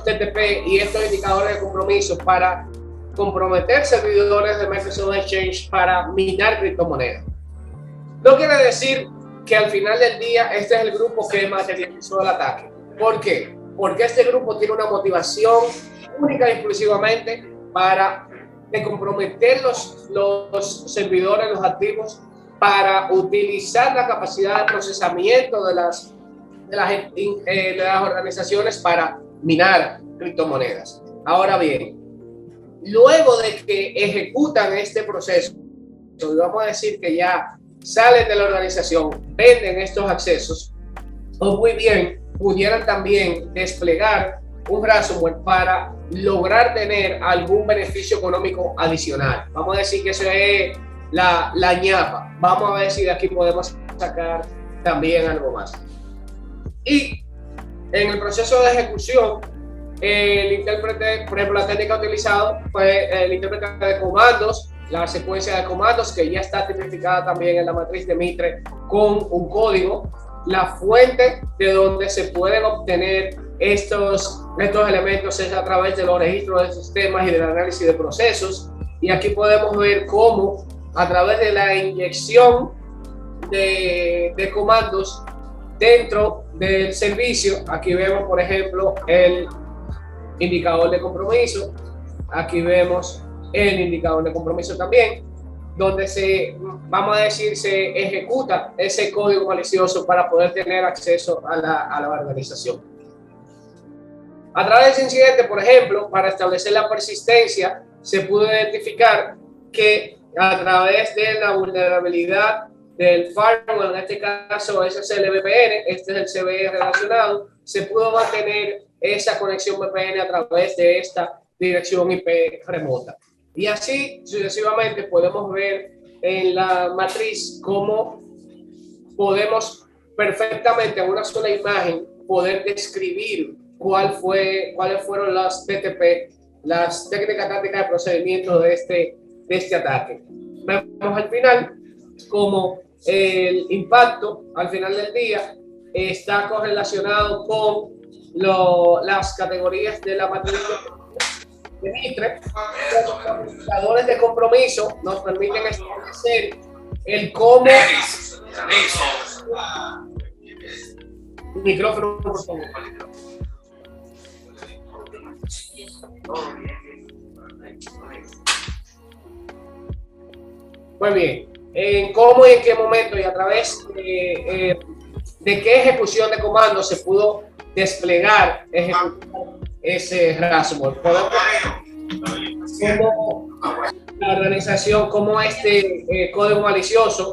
[SPEAKER 2] TTP y estos indicadores de compromiso para comprometer servidores de Microsoft Exchange para minar criptomonedas. No quiere decir que al final del día este es el grupo que materializó el ataque. ¿Por qué? Porque este grupo tiene una motivación única y exclusivamente para comprometer los servidores, los activos, para utilizar la capacidad de procesamiento de las organizaciones para minar criptomonedas. Ahora bien, luego de que ejecutan este proceso, vamos a decir que ya salen de la organización, venden estos accesos, o muy bien pudieran también desplegar un ransomware para lograr tener algún beneficio económico adicional. Vamos a decir que eso es la ñapa. Vamos a ver si de aquí podemos sacar también algo más. Y en el proceso de ejecución, el intérprete, por ejemplo, la técnica utilizada fue el intérprete de comandos, la secuencia de comandos que ya está tipificada también en la matriz de Mitre con un código, la fuente de donde se pueden obtener estos elementos es a través de los registros de sistemas y del análisis de procesos. Y aquí podemos ver cómo a través de la inyección de comandos dentro del servicio, aquí vemos por ejemplo el indicador de compromiso, aquí vemos el indicador de compromiso también, donde vamos a decir, se ejecuta ese código malicioso para poder tener acceso a la organización. A través de ese incidente, por ejemplo, para establecer la persistencia, se pudo identificar que a través de la vulnerabilidad del firewall, en este caso SSL-VPN, este es el CVE relacionado, se pudo mantener esa conexión VPN a través de esta dirección IP remota. Y así sucesivamente podemos ver en la matriz cómo podemos perfectamente en una sola imagen poder describir cuáles fueron las TTP, las técnicas tácticas de procedimiento de este ataque. Vemos al final cómo el impacto al final del día está correlacionado con las categorías de la matriz de Mitre. Los indicadores de compromiso nos permiten establecer el cómo. Micrófono, por favor. Muy bien. En cómo y en qué momento y a través de qué ejecución de comando se pudo desplegar, ejecutar ese ransomware. Podemos ver cómo la organización, cómo este código malicioso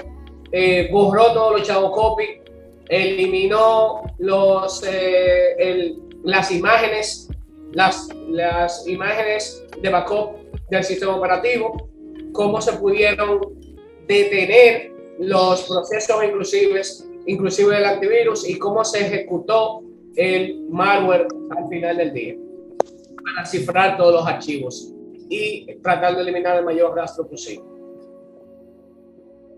[SPEAKER 2] borró todos los shadow copy, eliminó las imágenes de backup del sistema operativo, cómo se pudieron detener los procesos inclusive del antivirus y cómo se ejecutó el malware al final del día para cifrar todos los archivos y tratar de eliminar el mayor rastro posible.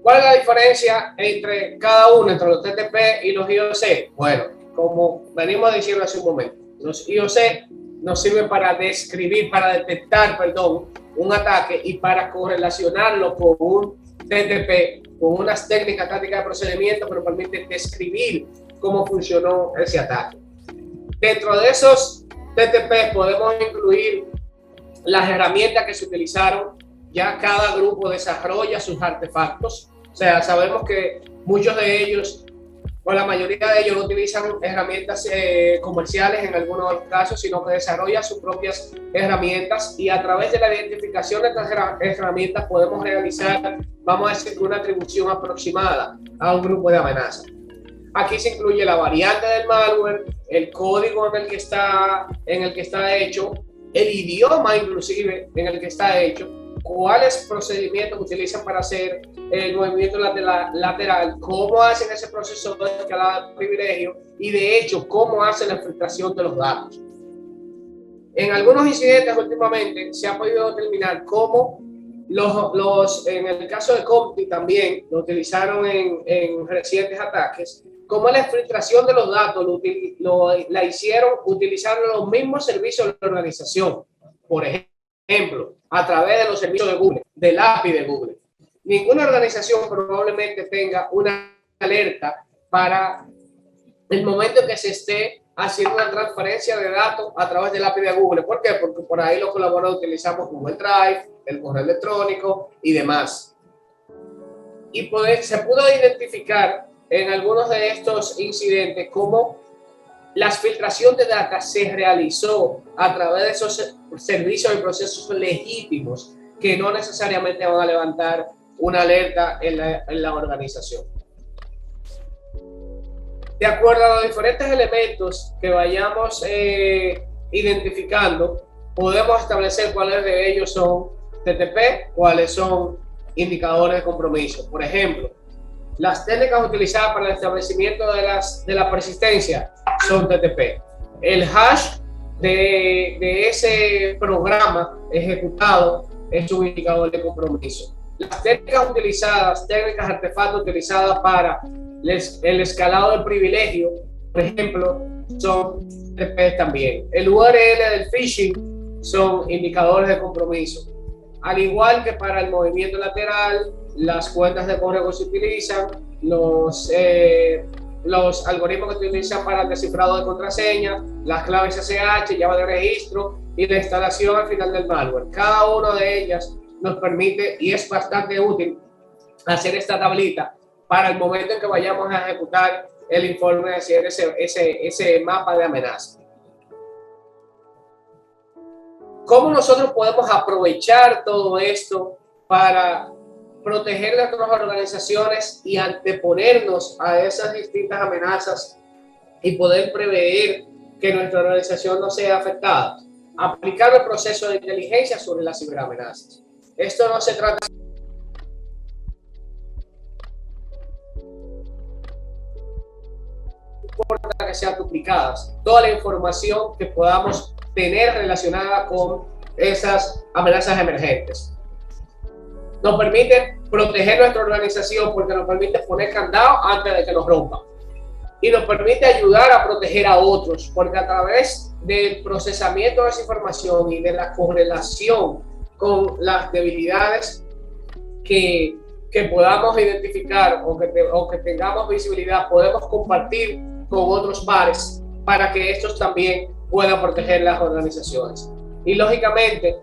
[SPEAKER 2] ¿Cuál es la diferencia entre cada uno, entre los TTP y los IOC? Bueno, como venimos diciendo hace un momento, los IOC nos sirven para detectar un ataque y para correlacionarlo con un TTP, con unas técnicas tácticas de procedimiento que nos permiten describir cómo funcionó ese ataque. Dentro de esos TTP podemos incluir las herramientas que se utilizaron. Ya cada grupo desarrolla sus artefactos. O sea, sabemos que muchos de ellos, o la mayoría de ellos, no utilizan herramientas comerciales en algunos casos, sino que desarrollan sus propias herramientas y a través de la identificación de estas herramientas podemos realizar, vamos a decir, una atribución aproximada a un grupo de amenazas. Aquí se incluye la variante del malware, el código en el que está hecho, el idioma inclusive en el que está hecho, cuáles procedimientos utilizan para hacer el movimiento lateral, cómo hacen ese proceso de escalada de privilegio y de hecho cómo hacen la filtración de los datos. En algunos incidentes últimamente se ha podido determinar cómo en el caso de Comti también lo utilizaron en recientes ataques, cómo la filtración de los datos la hicieron utilizando los mismos servicios de la organización. Por ejemplo, a través de los servicios de Google, del API de Google. Ninguna organización probablemente tenga una alerta para el momento que se esté haciendo una transferencia de datos a través del API de Google. ¿Por qué? Porque por ahí los colaboradores utilizamos Google Drive, el correo electrónico y demás. Y se pudo identificar en algunos de estos incidentes cómo la filtración de datos se realizó a través de esos servicios y procesos legítimos que no necesariamente van a levantar una alerta en la organización. De acuerdo a los diferentes elementos que vayamos identificando, podemos establecer cuáles de ellos son TTP, cuáles son indicadores de compromiso. Por ejemplo, las técnicas utilizadas para el establecimiento de la persistencia son TTP. El hash de ese programa ejecutado es un indicador de compromiso. Las técnicas artefactos utilizadas para el escalado del privilegio, por ejemplo, son TTP también. El URL del phishing son indicadores de compromiso. Al igual que para el movimiento lateral, las cuentas de correo que se utilizan, los algoritmos que se utilizan para el descifrado de contraseña, las claves SSH, llave de registro y la instalación al final del malware. Cada una de ellas nos permite, y es bastante útil, hacer esta tablita para el momento en que vayamos a ejecutar el informe, de hacer ese mapa de amenaza. ¿Cómo nosotros podemos aprovechar todo esto para proteger nuestras organizaciones y anteponernos a esas distintas amenazas y poder prever que nuestra organización no sea afectada? Aplicar el proceso de inteligencia sobre las ciberamenazas. Esto no se trata que sean duplicadas, toda la información que podamos tener relacionada con esas amenazas emergentes. Nos permite proteger nuestra organización porque nos permite poner candado antes de que nos rompan. Y nos permite ayudar a proteger a otros porque a través del procesamiento de esa información y de la correlación con las debilidades que podamos identificar o que tengamos visibilidad, podemos compartir con otros pares para que estos también puedan proteger las organizaciones. Y lógicamente,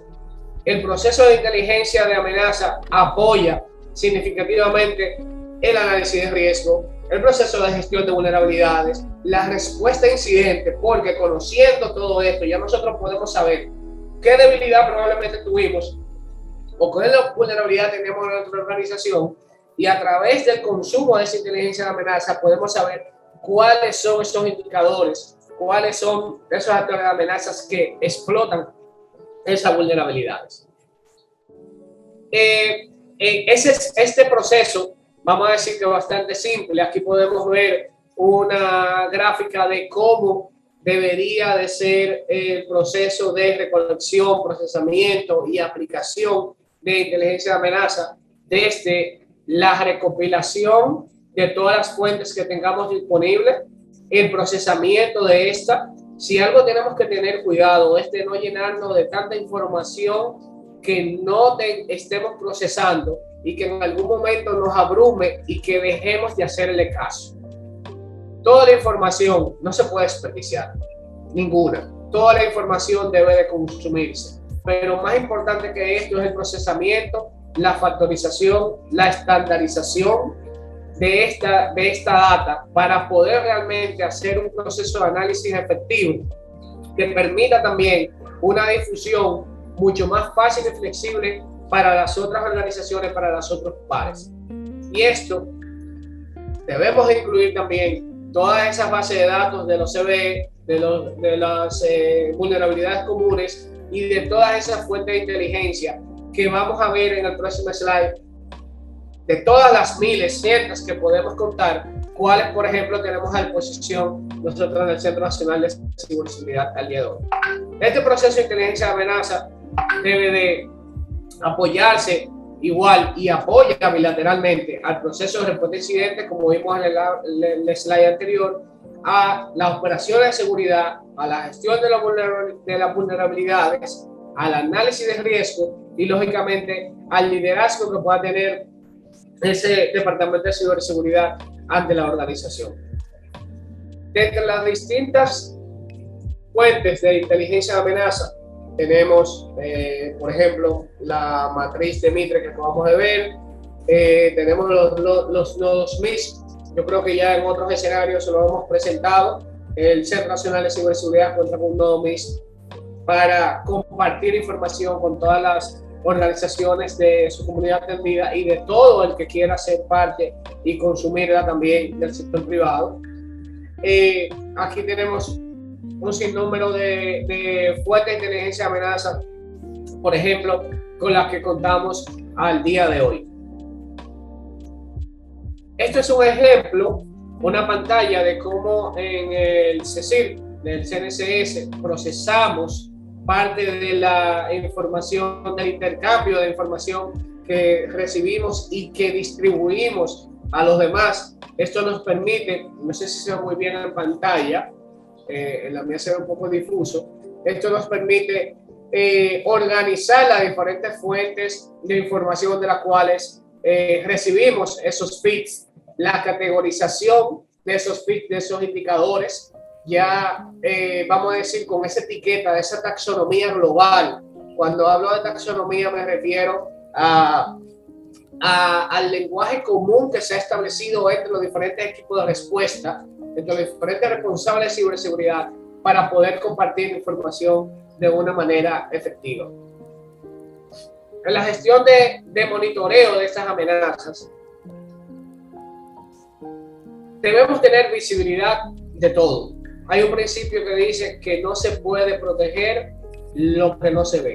[SPEAKER 2] el proceso de inteligencia de amenaza apoya significativamente el análisis de riesgo, el proceso de gestión de vulnerabilidades, la respuesta a incidentes, porque conociendo todo esto ya nosotros podemos saber qué debilidad probablemente tuvimos o qué vulnerabilidad tenemos en nuestra organización, y a través del consumo de esa inteligencia de amenaza podemos saber cuáles son esos indicadores, cuáles son esos actores de amenazas que explotan esas vulnerabilidades. Este proceso, vamos a decir que es bastante simple. Aquí podemos ver una gráfica de cómo debería de ser el proceso de recolección, procesamiento y aplicación de inteligencia de amenaza desde la recopilación de todas las fuentes que tengamos disponibles, el procesamiento de esta. Si algo tenemos que tener cuidado es de no llenarnos de tanta información que no estemos procesando y que en algún momento nos abrume y que dejemos de hacerle caso. Toda la información no se puede desperdiciar, ninguna. Toda la información debe de consumirse, pero más importante que esto es el procesamiento, la factorización, la estandarización de esta data para poder realmente hacer un proceso de análisis efectivo que permita también una difusión mucho más fácil y flexible para las otras organizaciones, para los otros pares. Y esto debemos incluir también todas esas bases de datos de los CVE, de las vulnerabilidades comunes y de todas esas fuentes de inteligencia que vamos a ver en el próximo slide. De todas las miles, cientos que podemos contar, cuáles, por ejemplo, tenemos a disposición nosotros en el Centro Nacional de Ciberseguridad al día de hoy. Este proceso de inteligencia de amenaza debe de apoyarse igual y apoya bilateralmente al proceso de respuesta a incidentes, como vimos en el slide anterior, a las operaciones de seguridad, a la gestión de las vulnerabilidades, al análisis de riesgo y, lógicamente, al liderazgo que pueda tener ese departamento de ciberseguridad ante la organización. Entre las distintas fuentes de inteligencia de amenaza, tenemos, por ejemplo, la matriz de Mitre que acabamos de ver, tenemos los nodos MISP. Yo creo que ya en otros escenarios se lo hemos presentado. El Centro Nacional de Ciberseguridad cuenta con un nodo MISP para compartir información con todas las organizaciones de su comunidad extendida y de todo el que quiera ser parte y consumirla también del sector privado. Aquí tenemos un sinnúmero de fuentes de inteligencia de amenaza, por ejemplo, con las que contamos al día de hoy. Esto es un ejemplo, una pantalla de cómo en el CSIR del CNCS procesamos parte de la información, del intercambio de información que recibimos y que distribuimos a los demás. Esto nos permite, no sé si se ve muy bien en pantalla, en la mía se ve un poco difuso, esto nos permite organizar las diferentes fuentes de información de las cuales recibimos esos feeds, la categorización de esos feeds, de esos indicadores, ya vamos a decir con esa etiqueta, de esa taxonomía global. Cuando hablo de taxonomía me refiero al lenguaje común que se ha establecido entre los diferentes equipos de respuesta, entre los diferentes responsables de ciberseguridad, para poder compartir información de una manera efectiva. En la gestión de monitoreo de estas amenazas, debemos tener visibilidad de todo. Hay un principio que dice que no se puede proteger lo que no se ve.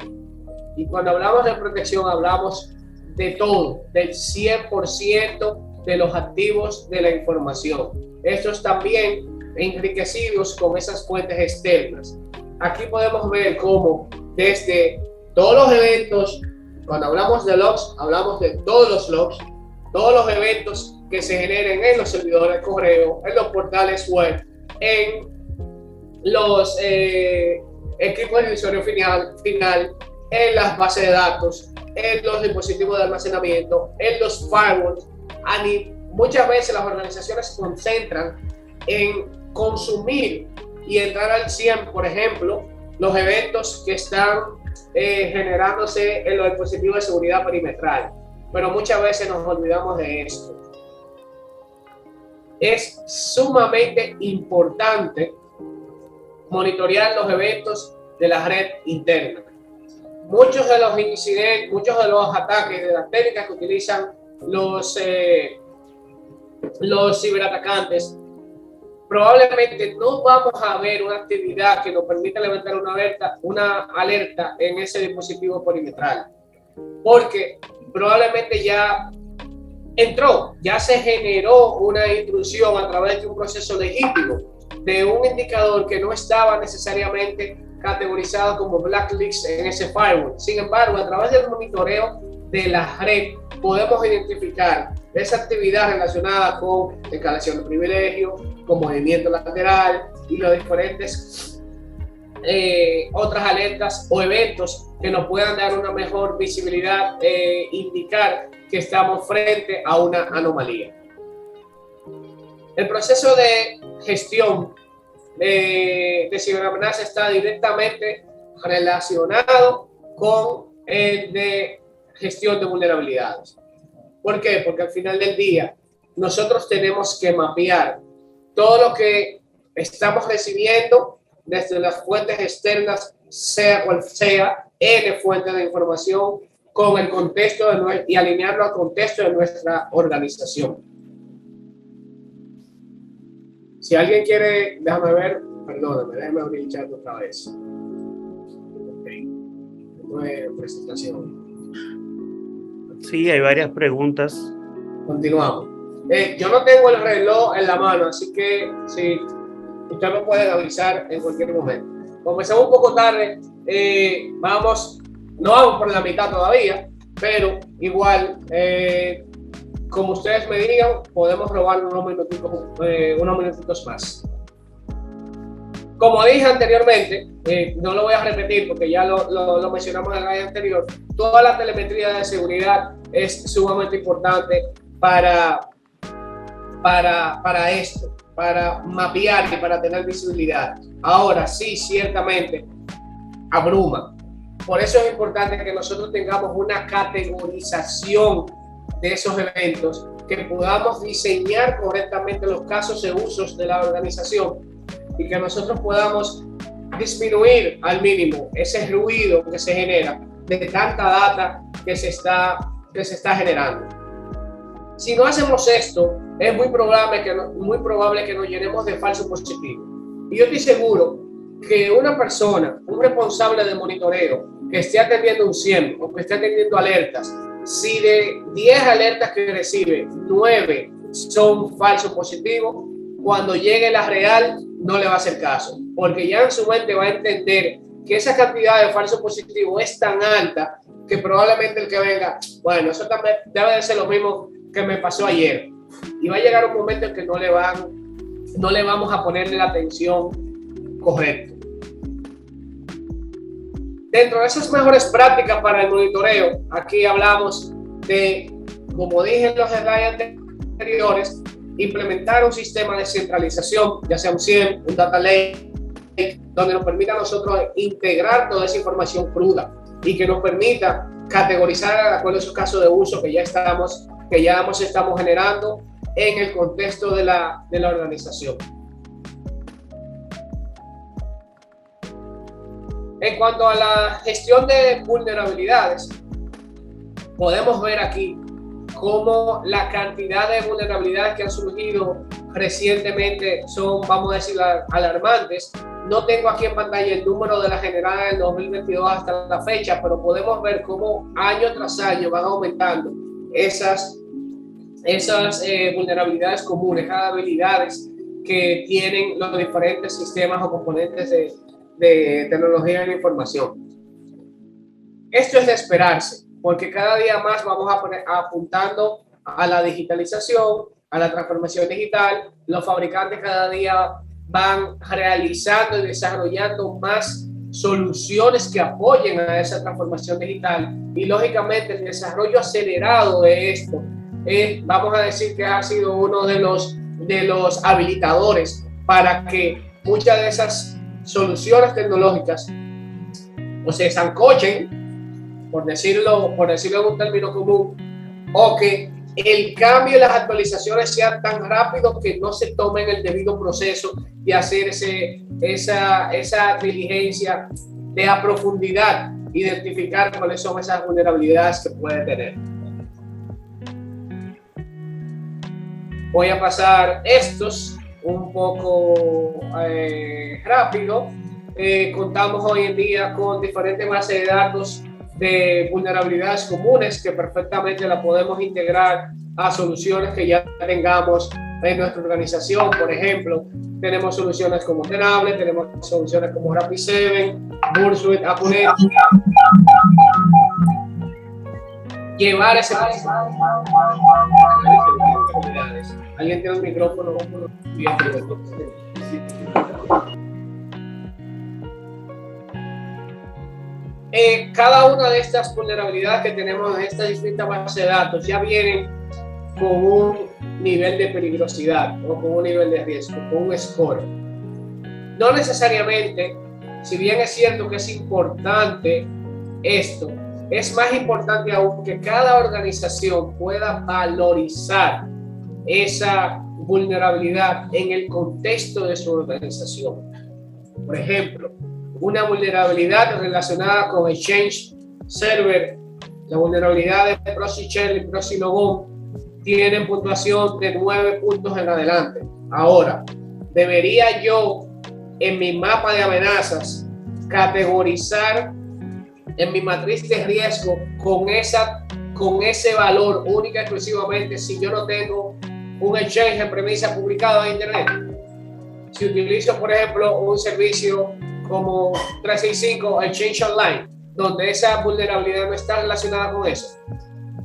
[SPEAKER 2] Y cuando hablamos de protección, hablamos de todo, del 100% de los activos de la información. Estos también enriquecidos con esas fuentes externas. Aquí podemos ver cómo desde todos los eventos, cuando hablamos de logs, hablamos de todos los eventos que se generen en los servidores de correo, en los portales web, en los equipos de usuario final, en las bases de datos, en los dispositivos de almacenamiento, en los firewalls. Muchas veces las organizaciones se concentran en consumir y entrar al 100, por ejemplo, los eventos que están generándose en los dispositivos de seguridad perimetral, pero muchas veces nos olvidamos de esto. Es sumamente importante monitorear los eventos de la red interna. Muchos de los incidentes, muchos de los ataques, de las técnicas que utilizan los ciberatacantes, probablemente no vamos a ver una actividad que nos permita levantar una alerta en ese dispositivo perimetral, porque probablemente ya entró, ya se generó una intrusión a través de un proceso legítimo, de un indicador que no estaba necesariamente categorizado como blacklist en ese firewall. Sin embargo, a través del monitoreo de la red podemos identificar esa actividad relacionada con escalación de privilegio, con movimiento lateral y los diferentes otras alertas o eventos que nos puedan dar una mejor visibilidad, indicar que estamos frente a una anomalía. El proceso de gestión de ciberamenaza está directamente relacionado con el de gestión de vulnerabilidades. ¿Por qué? Porque al final del día nosotros tenemos que mapear todo lo que estamos recibiendo desde las fuentes externas, sea cual sea, fuente de información, con el contexto y alinearlo al contexto de nuestra organización. Si alguien quiere, déjame ver, perdóname, déjame abrir el chat otra vez. Ok, esto es presentación.
[SPEAKER 4] Sí, hay varias preguntas.
[SPEAKER 2] Continuamos. Yo no tengo el reloj en la mano, así que sí, usted me puede avisar en cualquier momento. Comenzamos un poco tarde, no vamos por la mitad todavía, pero igual, como ustedes me digan, podemos robar unos minutitos más. Como dije anteriormente, no lo voy a repetir porque ya lo mencionamos en el slide anterior, toda la telemetría de seguridad es sumamente importante para esto, para mapear y para tener visibilidad. Ahora sí, ciertamente, abruma. Por eso es importante que nosotros tengamos una categorización de esos eventos, que podamos diseñar correctamente los casos de usos de la organización y que nosotros podamos disminuir al mínimo ese ruido que se genera de tanta data que se está generando. Si no hacemos esto, es muy probable que nos llenemos de falso positivo. Y yo estoy seguro que una persona, un responsable de monitoreo, que esté atendiendo un 100 o que esté atendiendo alertas, si de 10 alertas que recibe, 9 son falsos positivos, cuando llegue la real no le va a hacer caso, porque ya en su mente va a entender que esa cantidad de falsos positivos es tan alta que probablemente el que venga, bueno, eso también debe de ser lo mismo que me pasó ayer. Y va a llegar un momento en que no le vamos a ponerle la atención correcta. Dentro de esas mejores prácticas para el monitoreo, aquí hablamos de, como dije en los slides anteriores, implementar un sistema de centralización, ya sea un SIEM, un data lake, donde nos permita a nosotros integrar toda esa información cruda y que nos permita categorizar de acuerdo a esos casos de uso que ya estamos generando en el contexto de la organización. En cuanto a la gestión de vulnerabilidades, podemos ver aquí cómo la cantidad de vulnerabilidades que han surgido recientemente son, vamos a decir, alarmantes. No tengo aquí en pantalla el número de la generada del 2022 hasta la fecha, pero podemos ver cómo año tras año van aumentando esas vulnerabilidades comunes, esas habilidades que tienen los diferentes sistemas o componentes de tecnología de la información. Esto es de esperarse, porque cada día más vamos apuntando a la digitalización, a la transformación digital. Los fabricantes cada día van realizando y desarrollando más soluciones que apoyen a esa transformación digital, y lógicamente el desarrollo acelerado de esto vamos a decir que ha sido uno de los habilitadores para que muchas de esas soluciones tecnológicas o se sancochen, por decirlo en un término común, o que el cambio y las actualizaciones sean tan rápidos que no se tomen el debido proceso de hacer esa diligencia de a profundidad, identificar cuáles son esas vulnerabilidades que puede tener. Voy a pasar estos un poco rápido. Contamos hoy en día con diferentes bases de datos de vulnerabilidades comunes que perfectamente la podemos integrar a soluciones que ya tengamos en nuestra organización. Por ejemplo, tenemos soluciones como Tenable, tenemos soluciones como Rapid7, Bursuit, Apunet. Llevar ese... ¿Alguien tiene un micrófono? Cada una de estas vulnerabilidades que tenemos en estas distintas bases de datos ya vienen con un nivel de peligrosidad o con un nivel de riesgo, con un score. No necesariamente, si bien es cierto que es importante esto, es más importante aún que cada organización pueda valorizar esa vulnerabilidad en el contexto de su organización. Por ejemplo, una vulnerabilidad relacionada con Exchange Server, la vulnerabilidad de Proxy Shell y Proxy Logon tienen puntuación de 9 puntos en adelante. Ahora, debería yo en mi mapa de amenazas categorizar en mi matriz de riesgo con ese valor única y exclusivamente si yo no tengo un exchange en premisa publicado en internet. Si utilizo, por ejemplo, un servicio como 365 Exchange Online, donde esa vulnerabilidad no está relacionada con eso.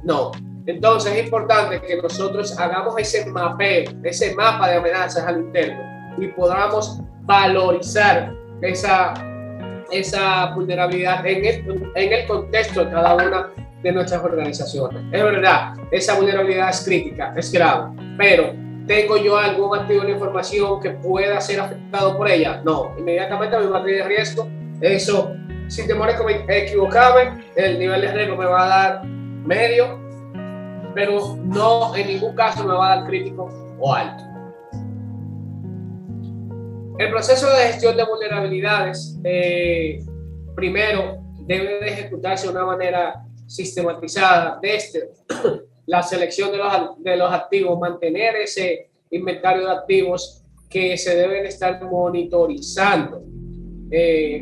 [SPEAKER 2] No. Entonces es importante que nosotros hagamos ese mapeo, ese mapa de amenazas al interno y podamos valorizar esa vulnerabilidad en el contexto de cada una de nuestras organizaciones. Es verdad, esa vulnerabilidad es crítica, es grave, pero ¿tengo yo algún activo de información que pueda ser afectado por ella? No, inmediatamente me matriz de riesgo, eso, sin temor a equivocarme, el nivel de riesgo me va a dar medio, pero no en ningún caso me va a dar crítico o alto. El proceso de gestión de vulnerabilidades, primero, debe de ejecutarse de una manera sistematizada desde la selección de los activos, mantener ese inventario de activos que se deben estar monitorizando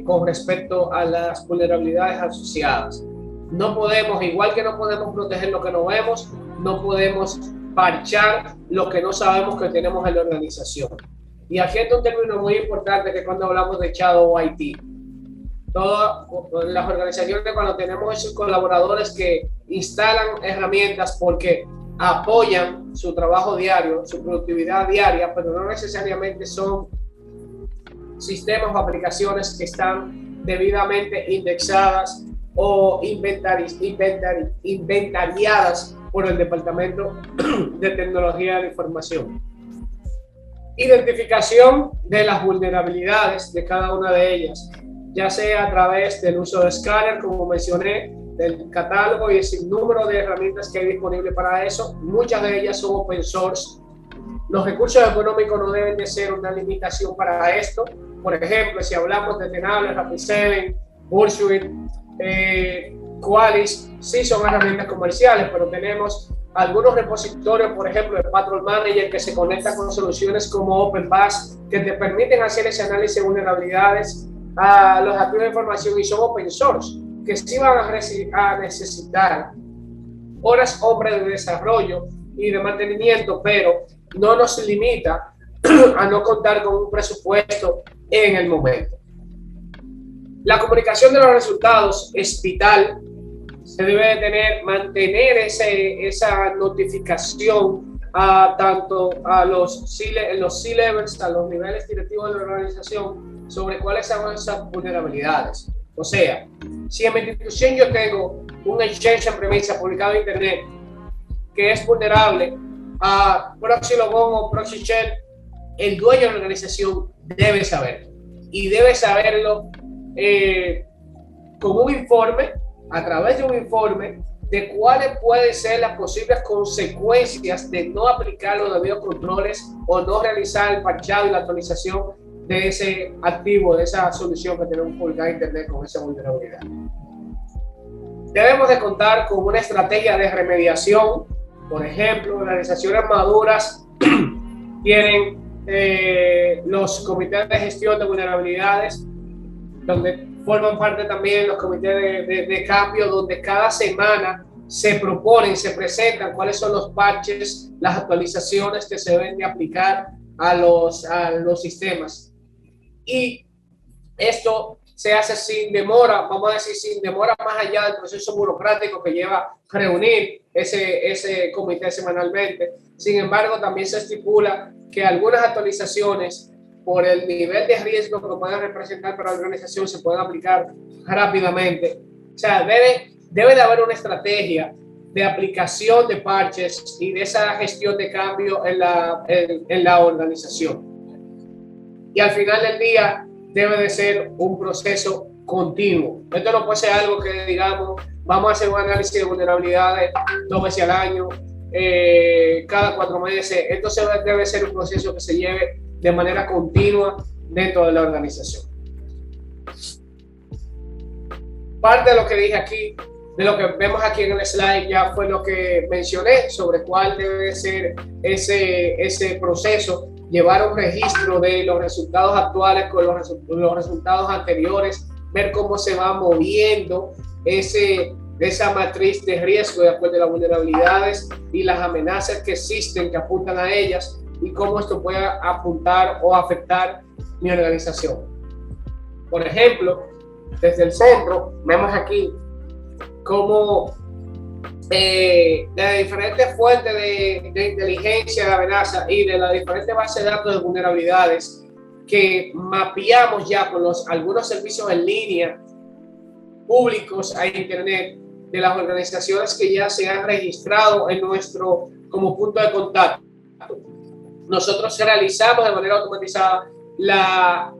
[SPEAKER 2] con respecto a las vulnerabilidades asociadas. No podemos, igual que no podemos proteger lo que no vemos, no podemos parchar lo que no sabemos que tenemos en la organización. Y aquí hay un término muy importante que cuando hablamos de Shadow IT. Todas las organizaciones, cuando tenemos esos colaboradores que instalan herramientas porque apoyan su trabajo diario, su productividad diaria, pero no necesariamente son sistemas o aplicaciones que están debidamente indexadas o inventariadas por el Departamento de Tecnología de la Información. Identificación de las vulnerabilidades de cada una de ellas, ya sea a través del uso de escáner, como mencioné, del catálogo y el sinnúmero de herramientas que hay disponibles para eso. Muchas de ellas son open source. Los recursos económicos no deben de ser una limitación para esto. Por ejemplo, si hablamos de Tenable, Rapid7, Bullsuit, Qualys, sí son herramientas comerciales, pero tenemos algunos repositorios, por ejemplo, el Patrol Manager, que se conecta con soluciones como OpenBus, que te permiten hacer ese análisis de vulnerabilidades a los activos de información y son open source, que sí van a necesitar horas hombre de desarrollo y de mantenimiento, pero no nos limita a no contar con un presupuesto en el momento. La comunicación de los resultados es vital. Se debe de mantener esa notificación tanto a los C-levels, a los niveles directivos de la organización, sobre cuáles son esas vulnerabilidades. O sea, si en mi institución yo tengo un exchange en premisa publicado en internet que es vulnerable a Proxy Logon o Proxy Shell, el dueño de la organización debe saberlo. Y debe saberlo con un informe, a través de un informe, de cuáles pueden ser las posibles consecuencias de no aplicar los debidos controles o no realizar el parchado y la actualización de ese activo, de esa solución que tenemos publicada en internet con esa vulnerabilidad. Debemos de contar con una estrategia de remediación. Por ejemplo, organizaciones maduras tienen los comités de gestión de vulnerabilidades, donde forman parte también los comités de cambio, donde cada semana se proponen, se presentan cuáles son los parches, las actualizaciones que se deben de aplicar a los sistemas. Y esto se hace sin demora, vamos a decir, sin demora más allá del proceso burocrático que lleva reunir ese comité semanalmente. Sin embargo, también se estipula que algunas actualizaciones, por el nivel de riesgo que puedan representar para la organización, se pueden aplicar rápidamente. O sea, debe de haber una estrategia de aplicación de parches y de esa gestión de cambio en la organización. Y al final del día debe de ser un proceso continuo. Esto no puede ser algo que digamos, vamos a hacer un análisis de vulnerabilidades 2 veces al año, cada 4 meses. Esto debe ser un proceso que se lleve de manera continua dentro de la organización. Parte de lo que dije aquí, de lo que vemos aquí en el slide, ya fue lo que mencioné sobre cuál debe ser ese proceso, llevar un registro de los resultados actuales con los resultados anteriores, ver cómo se va moviendo esa matriz de riesgo de acuerdo a las vulnerabilidades y las amenazas que existen que apuntan a ellas y cómo esto puede apuntar o afectar mi organización. Por ejemplo, desde el centro, vemos aquí cómo de diferentes fuentes de inteligencia de amenaza y de las diferentes bases de datos de vulnerabilidades que mapeamos ya con algunos servicios en línea públicos a internet de las organizaciones que ya se han registrado en nuestro como punto de contacto. Nosotros realizamos de manera automatizada la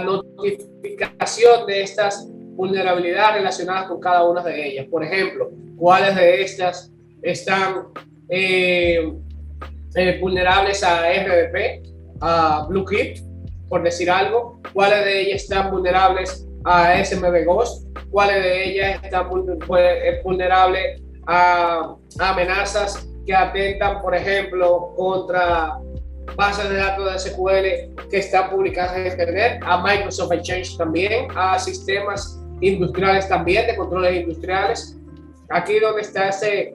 [SPEAKER 2] notificación de estas vulnerabilidades relacionadas con cada una de ellas. Por ejemplo, cuáles de estas están vulnerables a RDP, a Bluecrypt, por decir algo, cuáles de ellas están vulnerables a SMB Ghost, cuáles de ellas están vulnerables a amenazas que atentan, por ejemplo, contra bases de datos de SQL que están publicadas en Internet, a Microsoft Exchange también, a sistemas industriales también, de controles industriales. Aquí donde está este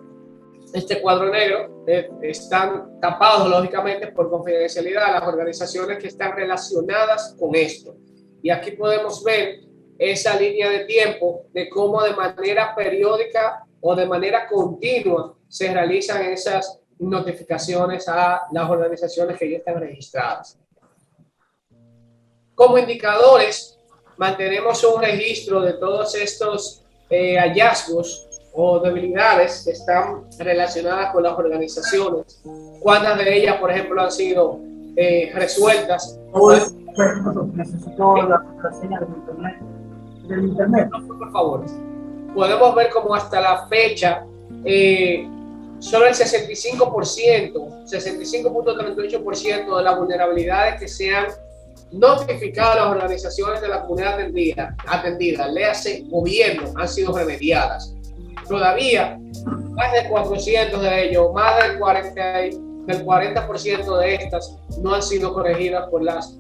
[SPEAKER 2] cuadro negro, están tapados lógicamente por confidencialidad las organizaciones que están relacionadas con esto. Y aquí podemos ver esa línea de tiempo de cómo de manera periódica o de manera continua se realizan esas notificaciones a las organizaciones que ya están registradas. Como indicadores, mantenemos un registro de todos estos hallazgos o debilidades que están relacionadas con las organizaciones. ¿Cuántas de ellas, por ejemplo, han sido resueltas?
[SPEAKER 5] Necesito la contraseña del internet.
[SPEAKER 2] Por favor. Podemos ver como hasta la fecha solo el 65.38% de las vulnerabilidades que se han notificado a las organizaciones de la comunidad atendida, léase gobierno, han sido remediadas. Todavía más de 400 de ellos, más del 40% de estas no han sido corregidas por las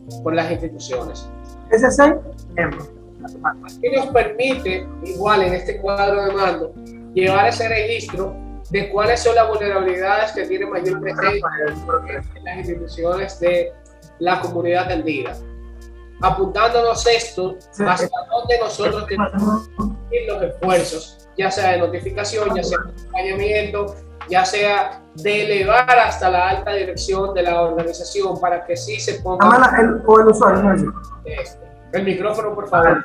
[SPEAKER 2] instituciones.
[SPEAKER 5] Ese es el ejemplo.
[SPEAKER 2] Y nos permite, igual en este cuadro de mando, llevar ese registro de cuáles son las vulnerabilidades que tienen mayor presencia en las instituciones de la comunidad atendida. Apuntándonos esto, hasta dónde nosotros tenemos que ir los esfuerzos, ya sea de notificación, ya sea de acompañamiento, ya sea de elevar hasta la alta dirección de la organización para que sí se ponga...
[SPEAKER 5] el usuario, ¿no es?
[SPEAKER 2] El micrófono, por favor.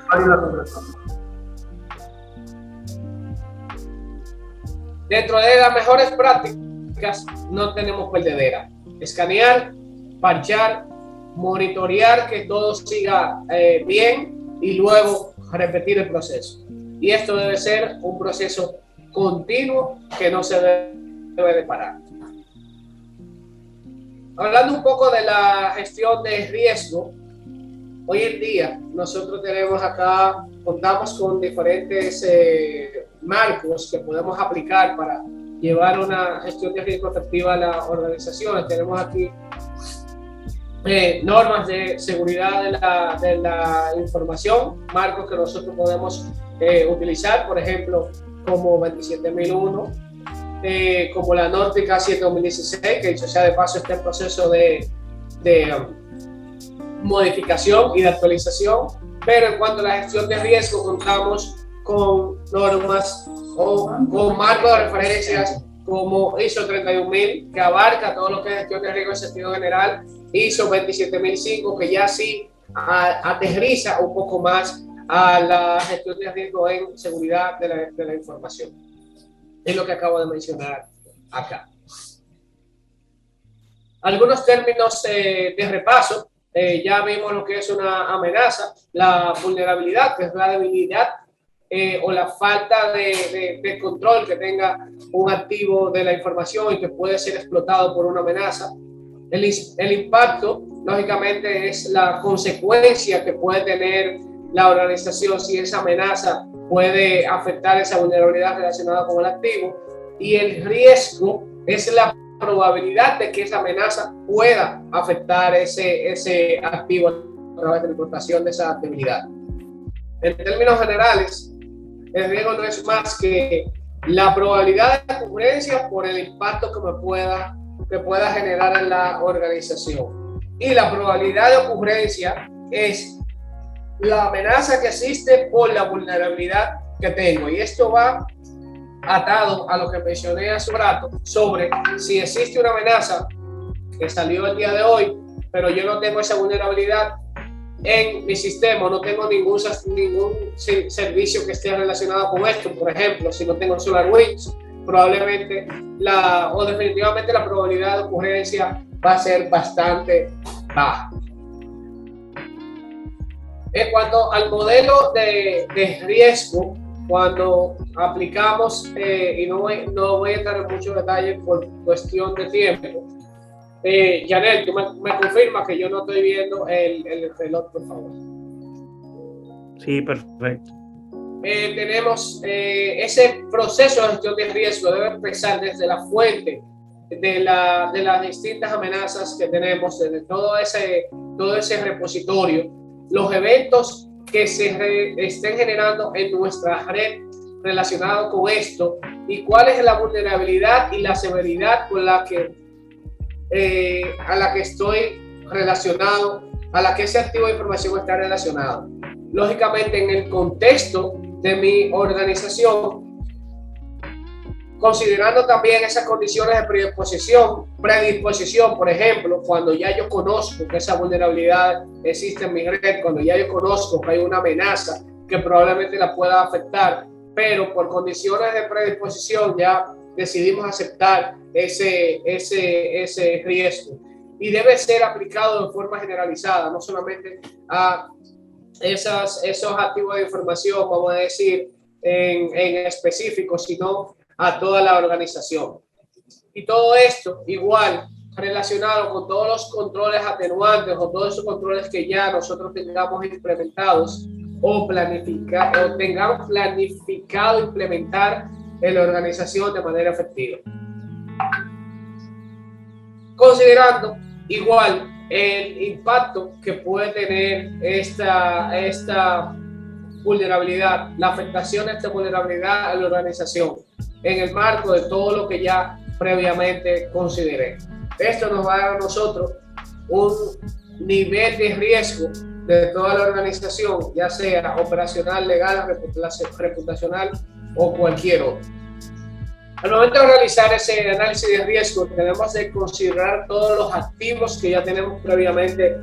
[SPEAKER 2] Dentro de las mejores prácticas no tenemos perdedera. Escanear, parchar, monitorear que todo siga bien y luego repetir el proceso. Y esto debe ser un proceso continuo que no se debe de parar. Hablando un poco de la gestión de riesgo, hoy en día nosotros contamos con diferentes marcos que podemos aplicar para llevar una gestión de riesgo efectiva a las organizaciones. Tenemos aquí normas de seguridad de la información, marcos que nosotros podemos utilizar, por ejemplo, como 27001, como la Nórdica 7016, que dicho sea de paso está en proceso de modificación y de actualización, pero en cuanto a la gestión de riesgo contamos con normas o con marcos de referencias como ISO 31000, que abarca todo lo que es gestión de riesgo en sentido general, ISO 27005, que ya sí aterriza un poco más a la gestión de riesgo en seguridad de la información. Es lo que acabo de mencionar acá. Algunos términos de repaso. Ya vimos lo que es una amenaza, la vulnerabilidad, que es la debilidad o la falta de control que tenga un activo de la información y que puede ser explotado por una amenaza. El impacto, lógicamente, es la consecuencia que puede tener la organización si esa amenaza puede afectar esa vulnerabilidad relacionada con el activo. Y el riesgo es la probabilidad de que esa amenaza pueda afectar ese activo a través de la explotación de esa debilidad. En términos generales, el riesgo no es más que la probabilidad de ocurrencia por el impacto que pueda generar en la organización. Y la probabilidad de ocurrencia es la amenaza que existe por la vulnerabilidad que tengo. Y esto va atado a lo que mencioné hace un rato sobre si existe una amenaza que salió el día de hoy, pero yo no tengo esa vulnerabilidad en mi sistema, no tengo ningún servicio que esté relacionado con esto. Por ejemplo, si no tengo SolarWinds, probablemente definitivamente la probabilidad de ocurrencia va a ser bastante baja. En cuanto al modelo de riesgo, cuando aplicamos, y no voy a entrar en muchos detalles por cuestión de tiempo, Janet, tú me confirmas que yo no estoy viendo el reloj, por favor.
[SPEAKER 4] Sí, perfecto.
[SPEAKER 2] Tenemos ese proceso de gestión de riesgo debe empezar desde la fuente de las distintas amenazas que tenemos, desde todo ese repositorio, los eventos que se estén generando en nuestra red relacionados con esto y cuál es la vulnerabilidad y la severidad con la que a la que estoy relacionado, a la que ese archivo de información está relacionado. Lógicamente, en el contexto de mi organización, considerando también esas condiciones de predisposición, por ejemplo, cuando ya yo conozco que esa vulnerabilidad existe en mi red, cuando ya yo conozco que hay una amenaza que probablemente la pueda afectar, pero por condiciones de predisposición ya decidimos aceptar ese riesgo, y debe ser aplicado de forma generalizada, no solamente a esos activos de información, vamos a decir, en específico, sino a toda la organización. Y todo esto igual relacionado con todos los controles atenuantes o todos esos controles que ya nosotros tengamos implementados o tengamos planificado implementar en la organización de manera efectiva. Considerando igual el impacto que puede tener esta vulnerabilidad, la afectación de esta vulnerabilidad a la organización en el marco de todo lo que ya previamente consideré. Esto nos va a dar a nosotros un nivel de riesgo de toda la organización, ya sea operacional, legal, reputacional o cualquier otro. Al momento de realizar ese análisis de riesgo, tenemos que considerar todos los activos que ya tenemos previamente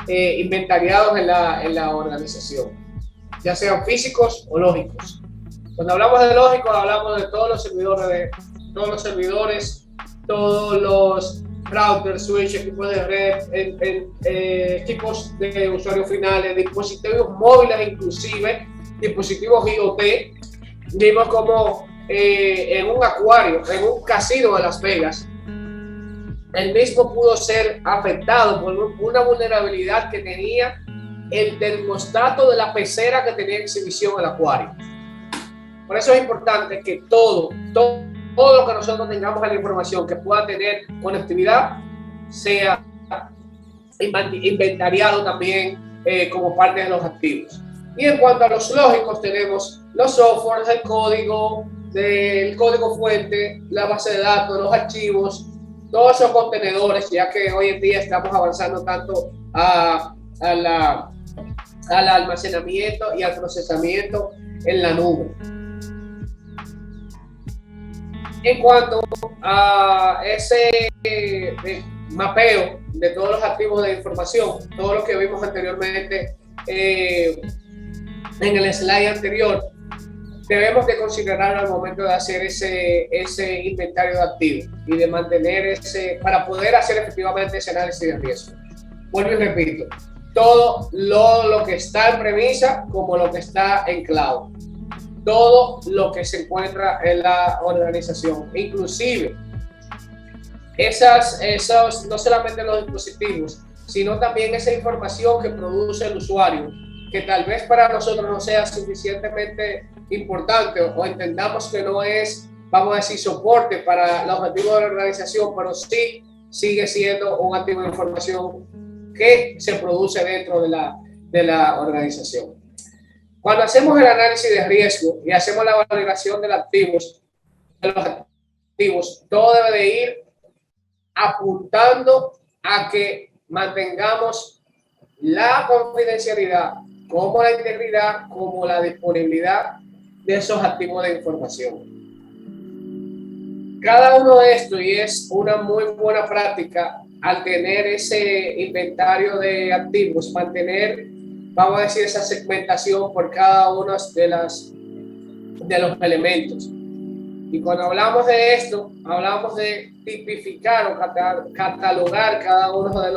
[SPEAKER 2] inventariados en la organización, ya sean físicos o lógicos. Cuando hablamos de lógicos, hablamos de todos los servidores, todos los routers, switch, equipos de red, equipos de usuarios finales, dispositivos móviles, inclusive dispositivos IoT. Vimos como en un acuario, en un casino de Las Vegas, el mismo pudo ser afectado por una vulnerabilidad que tenía el termostato de la pecera que tenía exhibición el acuario. Por eso es importante que todo lo que nosotros tengamos en la información que pueda tener conectividad sea inventariado también como parte de los activos. Y en cuanto a los lógicos, tenemos los softwares, el código fuente, la base de datos, los archivos, todos esos contenedores, ya que hoy en día estamos avanzando tanto al almacenamiento y al procesamiento en la nube. En cuanto a ese mapeo de todos los activos de información, todo lo que vimos anteriormente en el slide anterior, debemos de considerar al momento de hacer ese inventario de activos y de mantener para poder hacer efectivamente ese análisis de riesgo. Vuelvo y repito, todo lo que está en premisa como lo que está en cloud, todo lo que se encuentra en la organización, inclusive esos no solamente los dispositivos, sino también esa información que produce el usuario, que tal vez para nosotros no sea suficientemente importante o entendamos que no es, vamos a decir, soporte para los objetivos de la organización, pero sí sigue siendo un activo de información que se produce dentro de la organización. Cuando hacemos el análisis de riesgo y hacemos la valoración de los activos, todo debe de ir apuntando a que mantengamos la confidencialidad como la integridad, como la disponibilidad de esos activos de información. Cada uno de estos, y es una muy buena práctica al tener ese inventario de activos, mantener, vamos a decir, esa segmentación por cada uno de los elementos. Y cuando hablamos de esto, hablamos de tipificar o catalogar cada uno de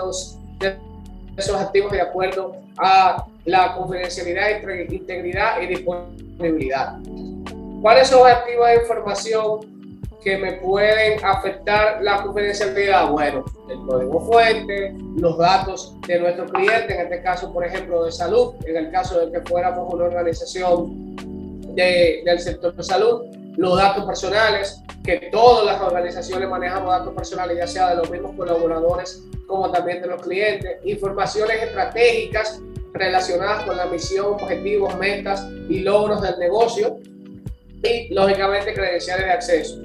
[SPEAKER 2] esos activos de acuerdo a la confidencialidad, integridad y disponibilidad. ¿Cuáles son los activos de información que me pueden afectar la confidencialidad? Bueno, el código fuente, los datos de nuestro cliente, en este caso, por ejemplo, de salud, en el caso de que fuéramos una organización del sector de salud, los datos personales, que todas las organizaciones manejamos datos personales, ya sea de los mismos colaboradores como también de los clientes, informaciones estratégicas relacionadas con la misión, objetivos, metas y logros del negocio, y lógicamente credenciales de acceso.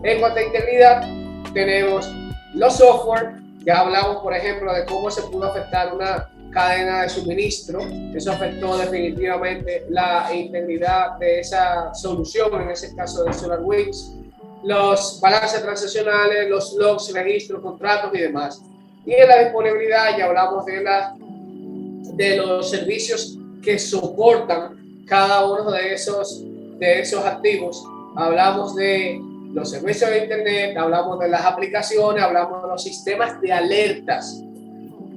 [SPEAKER 2] En cuanto a integridad, tenemos los software. Ya hablamos, por ejemplo, de cómo se pudo afectar una cadena de suministro. Eso afectó definitivamente la integridad de esa solución, en ese caso de SolarWinds. Los balances transaccionales, los logs, registros, contratos y demás. Y en la disponibilidad ya hablamos de los servicios que soportan cada uno de esos activos. Hablamos de los servicios de internet, hablamos de las aplicaciones, hablamos de los sistemas de alertas,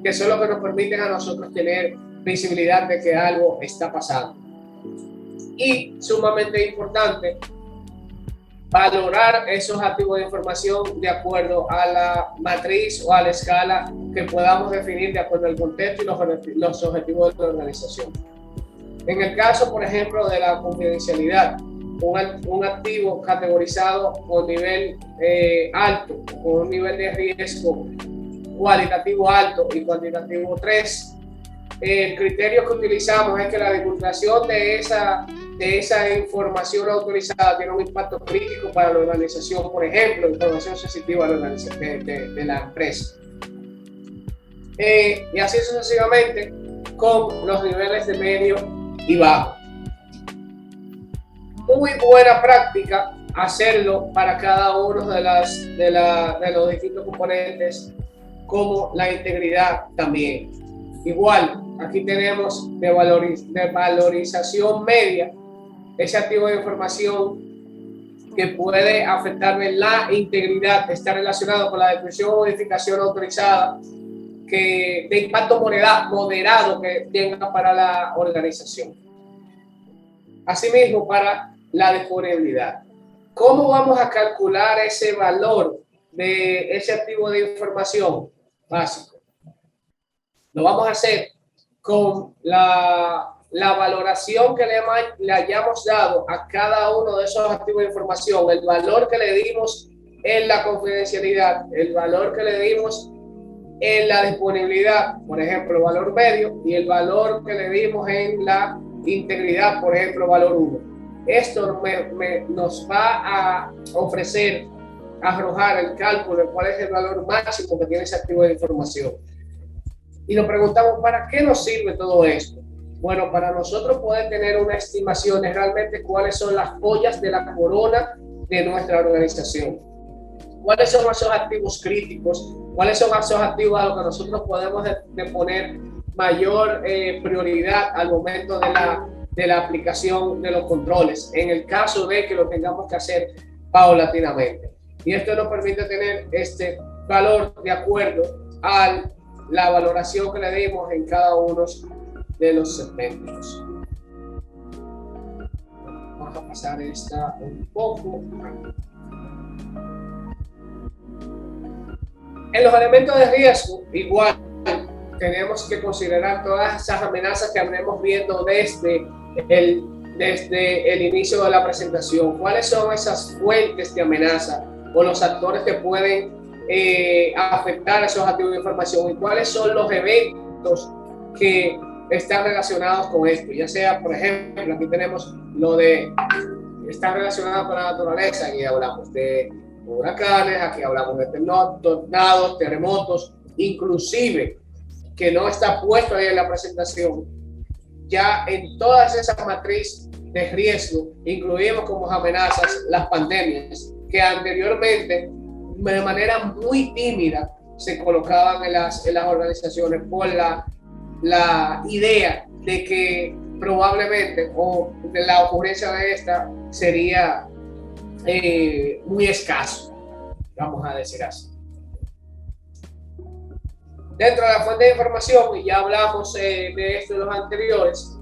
[SPEAKER 2] que son los que nos permiten a nosotros tener visibilidad de que algo está pasando. Y sumamente importante, valorar esos activos de información de acuerdo a la matriz o a la escala que podamos definir de acuerdo al contexto y los objetivos de la organización. En el caso, por ejemplo, de la confidencialidad, un activo categorizado con nivel alto, con un nivel de riesgo cualitativo alto y cuantitativo 3, el criterio que utilizamos es que la divulgación de esa información autorizada tiene un impacto crítico para la organización, por ejemplo, información sensitiva de la empresa. Y así sucesivamente con los niveles de medio y bajo. Muy buena práctica hacerlo para cada uno de los distintos componentes, como la integridad también. Igual, aquí tenemos de valorización media, ese activo de información que puede afectarme la integridad, está relacionado con la descripción o modificación autorizada de impacto moderado que tenga para la organización. Asimismo, para la disponibilidad. ¿Cómo vamos a calcular ese valor de ese activo de información básico? Lo vamos a hacer con la valoración que le hayamos dado a cada uno de esos activos de información, el valor que le dimos en la confidencialidad, el valor que le dimos en la disponibilidad, por ejemplo, valor medio, y el valor que le dimos en la integridad, por ejemplo, valor 1. Esto nos va a ofrecer, arrojar el cálculo de cuál es el valor máximo que tiene ese activo de información. Y nos preguntamos, ¿para qué nos sirve todo esto? Bueno, para nosotros poder tener una estimación de realmente cuáles son las joyas de la corona de nuestra organización. ¿Cuáles son esos activos críticos? ¿Cuáles son esos activos a los que nosotros podemos poner mayor prioridad al momento de la aplicación de los controles, en el caso de que lo tengamos que hacer paulatinamente? Y esto nos permite tener este valor de acuerdo a la valoración que le dimos en cada uno de los segmentos. Vamos a pasar esta un poco. En los elementos de riesgo, igual, tenemos que considerar todas esas amenazas que habremos viendo desde el inicio de la presentación. ¿Cuáles son esas fuentes de amenaza o los actores que pueden afectar a esos activos de información? ¿Y cuáles son los eventos que están relacionados con esto? Ya sea, por ejemplo, aquí tenemos lo de está relacionado con la naturaleza, aquí hablamos de huracanes, aquí hablamos de tornados, terremotos, inclusive, que no está puesto ahí en la presentación, ya en todas esas matrices de riesgo incluimos como amenazas las pandemias, que anteriormente de manera muy tímida se colocaban en las organizaciones por la idea de que probablemente o de la ocurrencia de esta sería muy escaso, vamos a decir así. Dentro de la fuente de información, y ya hablamos de esto en los anteriores,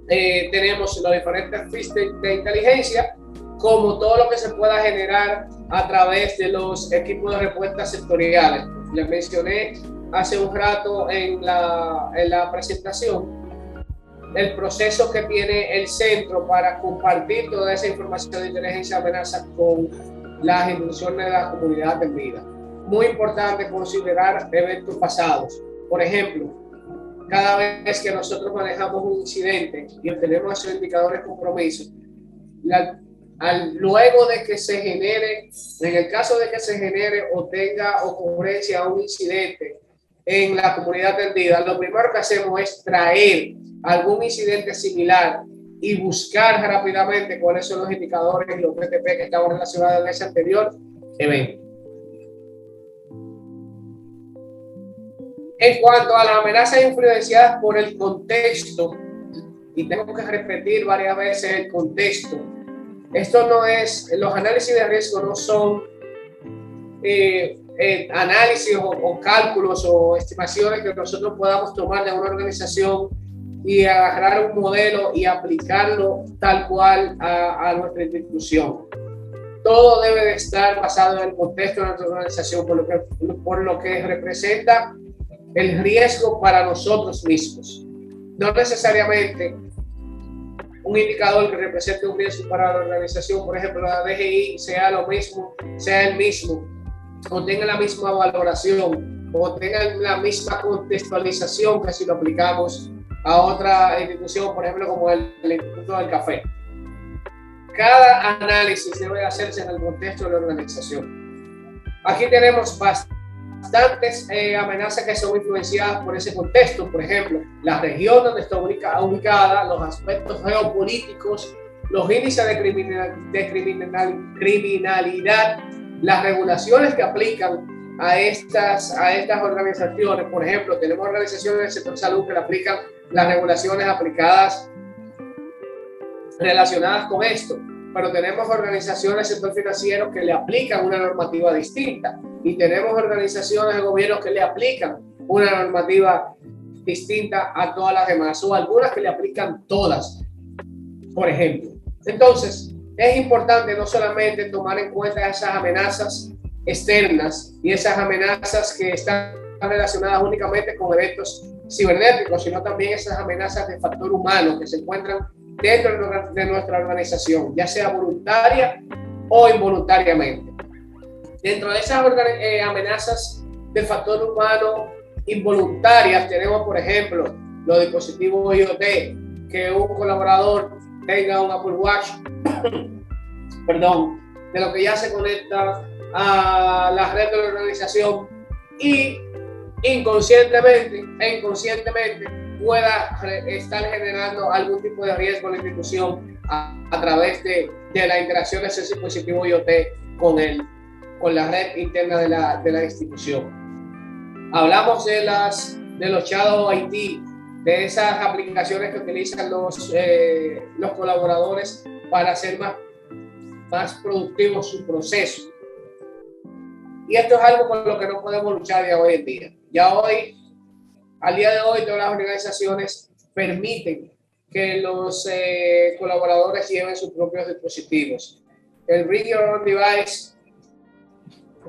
[SPEAKER 2] tenemos los diferentes feeds de inteligencia, como todo lo que se pueda generar a través de los equipos de respuesta sectoriales. Les mencioné hace un rato en la presentación el proceso que tiene el centro para compartir toda esa información de inteligencia de amenaza con las instituciones de la comunidad atendida. Muy importante considerar eventos pasados. Por ejemplo, cada vez que nosotros manejamos un incidente y obtenemos esos indicadores de compromiso, luego de que se genere, en el caso de que se genere o tenga ocurrencia un incidente en la comunidad atendida, lo primero que hacemos es traer algún incidente similar y buscar rápidamente cuáles son los indicadores y los TTP que estaban relacionados en ese anterior evento. En cuanto a las amenazas influenciadas por el contexto, y tengo que repetir varias veces el contexto, esto no es, los análisis de riesgo no son análisis o cálculos o estimaciones que nosotros podamos tomar de una organización y agarrar un modelo y aplicarlo tal cual a nuestra institución. Todo debe de estar basado en el contexto de nuestra organización, por lo que representa el riesgo para nosotros mismos. No necesariamente un indicador que represente un riesgo para la organización, por ejemplo, la DGI, sea el mismo, o tenga la misma valoración, o tenga la misma contextualización que si lo aplicamos a otra institución, por ejemplo, como el Instituto del Café. Cada análisis debe hacerse en el contexto de la organización. Aquí tenemos bastantes amenazas que son influenciadas por ese contexto, por ejemplo, la región donde está ubicada, los aspectos geopolíticos, los índices de criminalidad, las regulaciones que aplican a estas organizaciones. Por ejemplo, tenemos organizaciones del sector salud que le aplican las regulaciones aplicadas relacionadas con esto, pero tenemos organizaciones del sector financiero que le aplican una normativa distinta y tenemos organizaciones de gobierno que le aplican una normativa distinta a todas las demás, o algunas que le aplican todas, por ejemplo. Entonces, es importante no solamente tomar en cuenta esas amenazas externas y esas amenazas que están relacionadas únicamente con eventos cibernéticos, sino también esas amenazas de factor humano que se encuentran dentro de nuestra organización, ya sea voluntaria o involuntariamente. Dentro de esas amenazas del factor humano involuntarias tenemos, por ejemplo, los dispositivos IoT, que un colaborador tenga un Apple Watch, de lo que ya se conecta a la red de la organización y inconscientemente pueda estar generando algún tipo de riesgo en la institución a través de la interacción de ese dispositivo IoT con la red interna de la institución. Hablamos de los Shadow IT, de esas aplicaciones que utilizan los colaboradores para hacer más productivo su proceso. Y esto es algo con lo que no podemos luchar ya hoy en día. Al día de hoy, todas las organizaciones permiten que los colaboradores lleven sus propios dispositivos. El Bring Your Own Device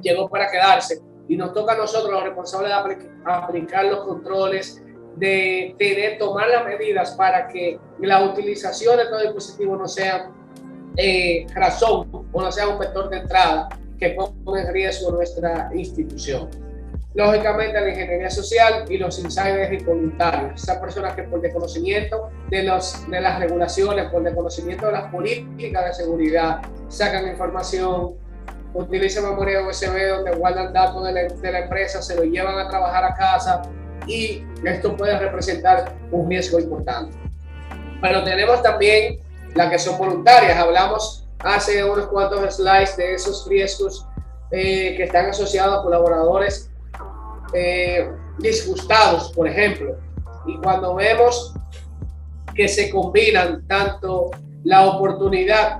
[SPEAKER 2] llegó para quedarse y nos toca a nosotros, los responsables, de aplicar los controles, de tomar las medidas para que la utilización de todo dispositivo no sea razón o no sea un vector de entrada que ponga en riesgo nuestra institución. Lógicamente, la ingeniería social y los insiders y voluntarios, esas personas que por desconocimiento de las regulaciones, por desconocimiento de las políticas de seguridad, sacan información, utilizan memoria USB donde guardan datos de la empresa, se lo llevan a trabajar a casa y esto puede representar un riesgo importante. Pero tenemos también las que son voluntarias. Hablamos hace unos cuantos slides de esos riesgos que están asociados a colaboradores disgustados, por ejemplo. Y cuando vemos que se combinan tanto la oportunidad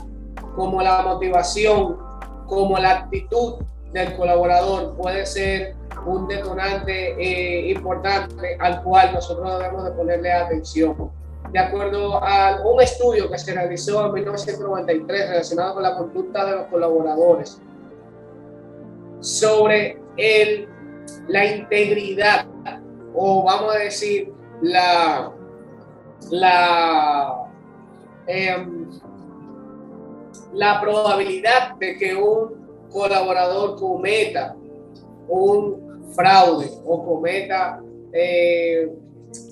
[SPEAKER 2] como la motivación, como la actitud del colaborador, puede ser un detonante importante al cual nosotros debemos de ponerle atención. De acuerdo a un estudio que se realizó en 1993 relacionado con la conducta de los colaboradores sobre la integridad, o vamos a decir la probabilidad de que un colaborador cometa un fraude o cometa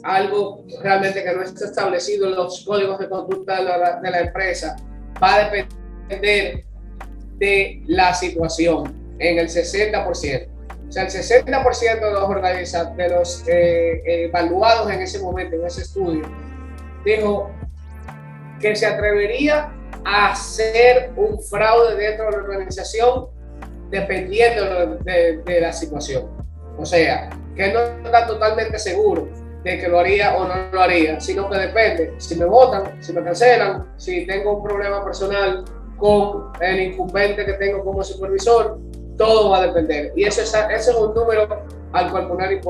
[SPEAKER 2] algo realmente que no está establecido en los códigos de conducta de la empresa, va a depender de la situación en el 60%. O sea, el 60% de los evaluados en ese momento, en ese estudio, dijo que se atrevería a hacer un fraude dentro de la organización dependiendo de la situación. O sea, que no está totalmente seguro de que lo haría o no lo haría, sino que depende. Si me votan, si me cancelan, si tengo un problema personal con el incumbente que tengo como supervisor, todo va a depender. Y ese es un número al cual ponerle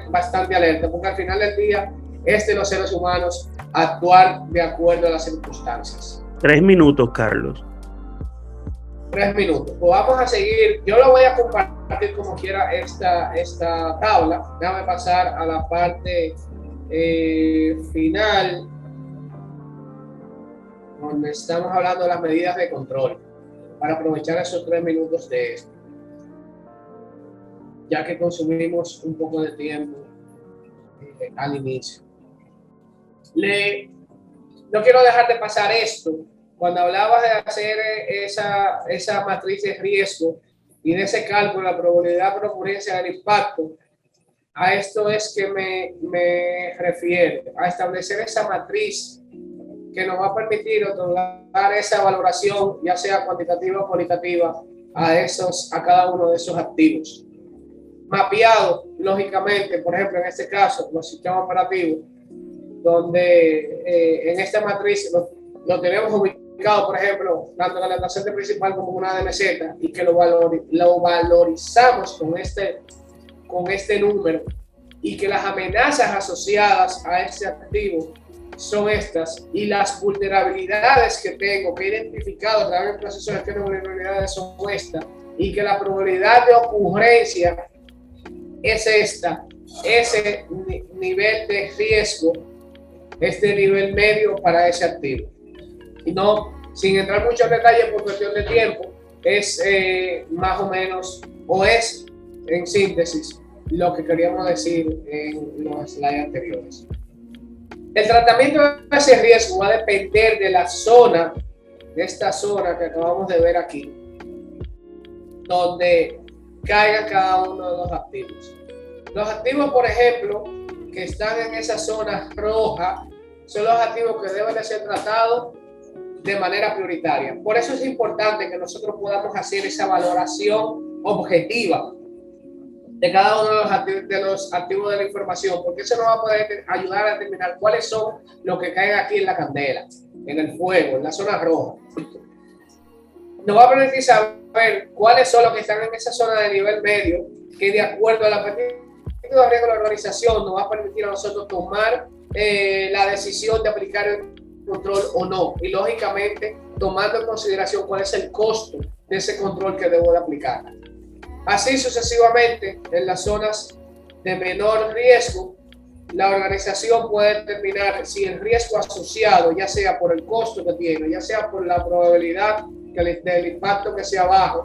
[SPEAKER 2] bastante alerta, porque al final del día es de los seres humanos actuar de acuerdo a las circunstancias.
[SPEAKER 4] 3 minutos, Carlos.
[SPEAKER 2] 3 minutos. Pues vamos a seguir. Yo lo voy a compartir como quiera esta tabla. Déjame pasar a la parte final, donde estamos hablando de las medidas de control, para aprovechar esos 3 minutos de esto, ya que consumimos un poco de tiempo al inicio. No quiero dejar de pasar esto. Cuando hablabas de hacer esa matriz de riesgo y de ese cálculo, la probabilidad de ocurrencia del impacto, a esto es que me refiero, a establecer esa matriz que nos va a permitir otorgar esa valoración, ya sea cuantitativa o cualitativa, a cada uno de esos activos. Mapeado, lógicamente, por ejemplo, en este caso, los sistemas operativos, donde en esta matriz lo tenemos ubicado, por ejemplo, tanto en la adolescente principal como una DMZ, y que lo valorizamos con este número, y que las amenazas asociadas a este activo son estas, y las vulnerabilidades que tengo que he identificado a través del proceso de gestión de vulnerabilidades son estas, y que la probabilidad de ocurrencia es esta, ese nivel de riesgo, este nivel medio para ese activo. Y no, sin entrar mucho en detalle por cuestión de tiempo, es más o menos, o es en síntesis, lo que queríamos decir en los slides anteriores. El tratamiento de ese riesgo va a depender de la zona, de esta zona que acabamos de ver aquí, donde caiga cada uno de los activos. Los activos, por ejemplo, que están en esa zona roja, son los activos que deben de ser tratados de manera prioritaria. Por eso es importante que nosotros podamos hacer esa valoración objetiva de cada uno de los activos de la información, porque eso nos va a poder ayudar a determinar cuáles son los que caen aquí en la candela, en el fuego, en la zona roja. Nos va a permitir saber cuáles son los que están en esa zona de nivel medio, que de acuerdo a la perspectiva de riesgo de la organización nos va a permitir a nosotros tomar la decisión de aplicar el control o no, y lógicamente tomando en consideración cuál es el costo de ese control que debo de aplicar. Así sucesivamente, en las zonas de menor riesgo, la organización puede determinar si el riesgo asociado, ya sea por el costo que tiene, ya sea por la probabilidad del impacto que sea bajo,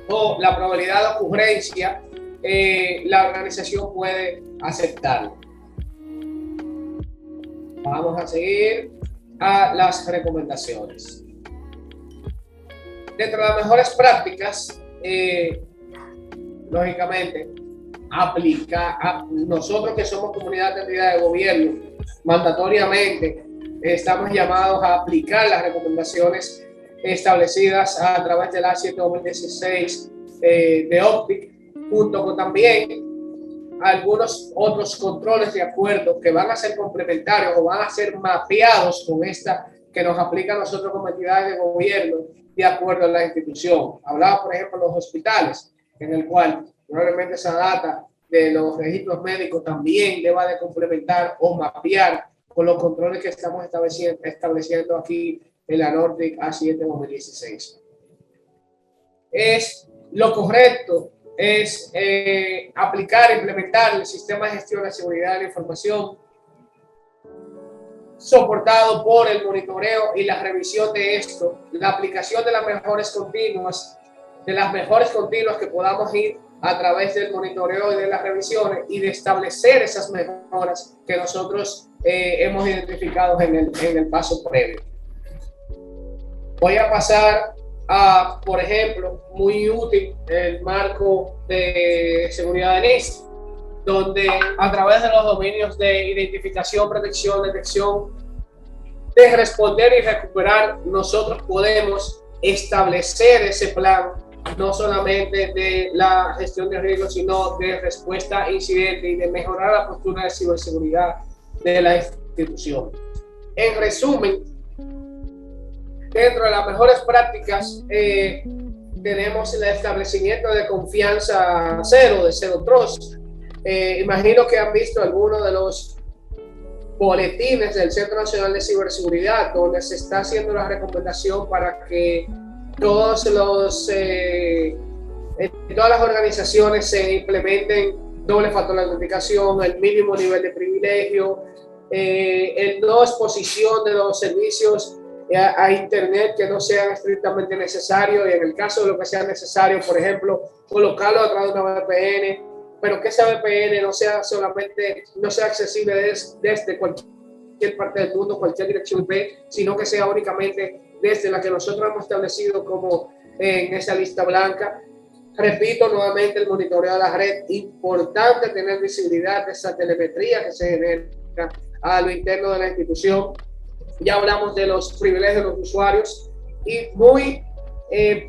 [SPEAKER 2] o la probabilidad de ocurrencia, la organización puede aceptarlo. Vamos a seguir a las recomendaciones. Dentro de las mejores prácticas, lógicamente, nosotros que somos comunidad de entidad de gobierno, mandatoriamente estamos llamados a aplicar las recomendaciones establecidas a través de la 7/2016 de OPTIC, junto con también algunos otros controles de acuerdo que van a ser complementarios o van a ser mapeados con esta que nos aplica a nosotros como entidades de gobierno de acuerdo a la institución. Hablaba, por ejemplo, de los hospitales, en el cual probablemente esa data de los registros médicos también deba de complementar o mapear con los controles que estamos estableciendo aquí en la Nordic A7/2016. Es lo correcto, es aplicar, implementar el sistema de gestión de seguridad de la información soportado por el monitoreo y la revisión de esto, la aplicación de las mejores continuas que podamos ir a través del monitoreo y de las revisiones y de establecer esas mejoras que nosotros hemos identificado en el paso previo. Voy a pasar a, por ejemplo, muy útil el marco de seguridad de NIST, donde a través de los dominios de identificación, protección, detección, de responder y recuperar, nosotros podemos establecer ese plan, no solamente de la gestión de riesgos, sino de respuesta a incidentes y de mejorar la postura de ciberseguridad de la institución. En resumen, dentro de las mejores prácticas tenemos el establecimiento de confianza cero, de Zero Trust. Imagino que han visto algunos de los boletines del Centro Nacional de Ciberseguridad, donde se está haciendo la recomendación para que todas las organizaciones se implementen doble factor de autenticación, el mínimo nivel de privilegio, el no exposición de los servicios a Internet que no sean estrictamente necesarios, y en el caso de lo que sea necesario, por ejemplo, colocarlo a través de una VPN, pero que esa VPN no sea accesible desde cualquier parte del mundo, cualquier dirección IP, sino que sea únicamente desde la que nosotros hemos establecido como en esa lista blanca. Repito nuevamente el monitoreo de la red, importante tener visibilidad de esa telemetría que se genera a lo interno de la institución. Ya hablamos de los privilegios de los usuarios y muy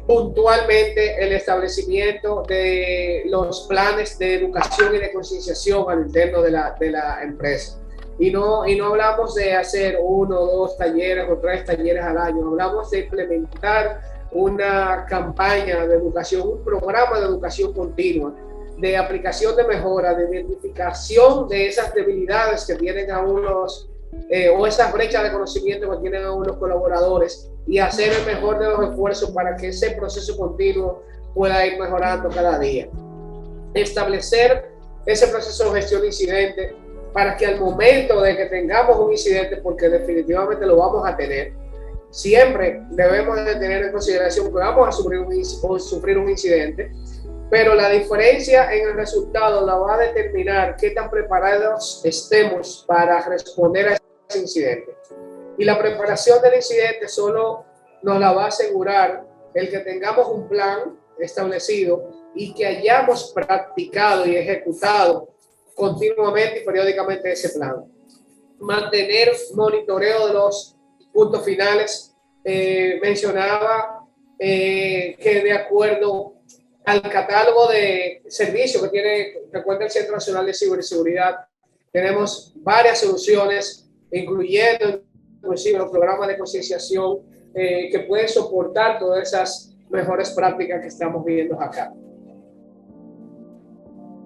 [SPEAKER 2] puntualmente el establecimiento de los planes de educación y de concienciación al interno de la empresa. Y no hablamos de hacer 1 o 2 talleres o 3 talleres al año, hablamos de implementar una campaña de educación, un programa de educación continua, de aplicación de mejora, de identificación de esas debilidades que tienen aún o esas brechas de conocimiento que tienen aún los colaboradores, y hacer el mejor de los esfuerzos para que ese proceso continuo pueda ir mejorando cada día. Establecer ese proceso de gestión de incidentes para que al momento de que tengamos un incidente, porque definitivamente lo vamos a tener, siempre debemos de tener en consideración que vamos a sufrir un incidente, pero la diferencia en el resultado la va a determinar qué tan preparados estemos para responder a ese incidente. Y la preparación del incidente solo nos la va a asegurar el que tengamos un plan establecido y que hayamos practicado y ejecutado continuamente y periódicamente ese plan. Mantener monitoreo de los puntos finales. Mencionaba que de acuerdo al catálogo de servicios que cuenta el Centro Nacional de Ciberseguridad, tenemos varias soluciones, incluyendo inclusive los programas de concienciación que pueden soportar todas esas mejores prácticas que estamos viendo acá.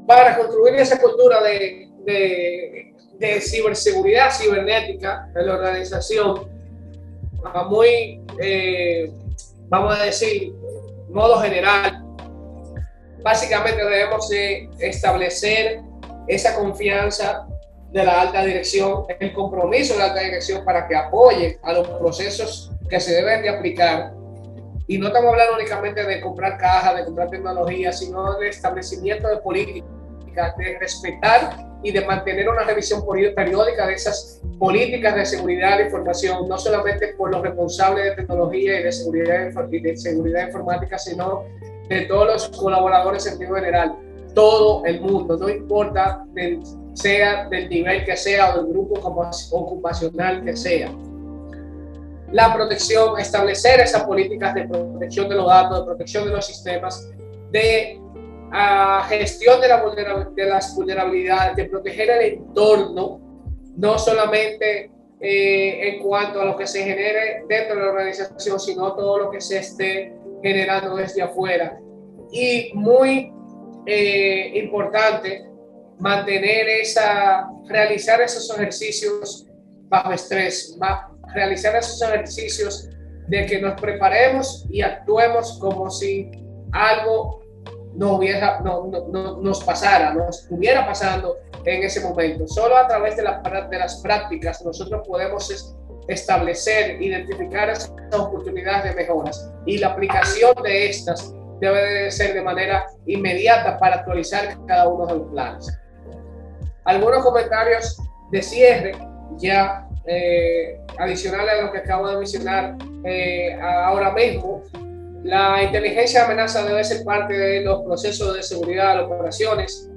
[SPEAKER 2] Para construir esa cultura de ciberseguridad cibernética en la organización, vamos a decir, modo general, básicamente debemos de establecer esa confianza de la alta dirección, el compromiso de la alta dirección para que apoye a los procesos que se deben de aplicar. Y no estamos hablando únicamente de comprar cajas, de comprar tecnología, sino de establecimiento de políticas, de respetar y de mantener una revisión periódica de esas políticas de seguridad de la información, no solamente por los responsables de tecnología y de seguridad informática, sino de todos los colaboradores en sentido general. todo el mundo, no importa sea del nivel que sea o del grupo ocupacional que sea. La protección, establecer esas políticas de protección de los datos, de protección de los sistemas, de gestión de las vulnerabilidades, de proteger el entorno, no solamente en cuanto a lo que se genere dentro de la organización, sino todo lo que se esté generando desde afuera. Y muy importante, realizar esos ejercicios bajo estrés, realizar esos ejercicios de que nos preparemos y actuemos como si algo nos pasara, nos estuviera pasando en ese momento. Solo a través de las prácticas nosotros podemos establecer, identificar esas oportunidades de mejoras, y la aplicación de estas debe de ser de manera inmediata para actualizar cada uno de los planes. Algunos comentarios de cierre ya adicionales a lo que acabo de mencionar ahora mismo. La inteligencia de amenaza debe ser parte de los procesos de seguridad de las operaciones.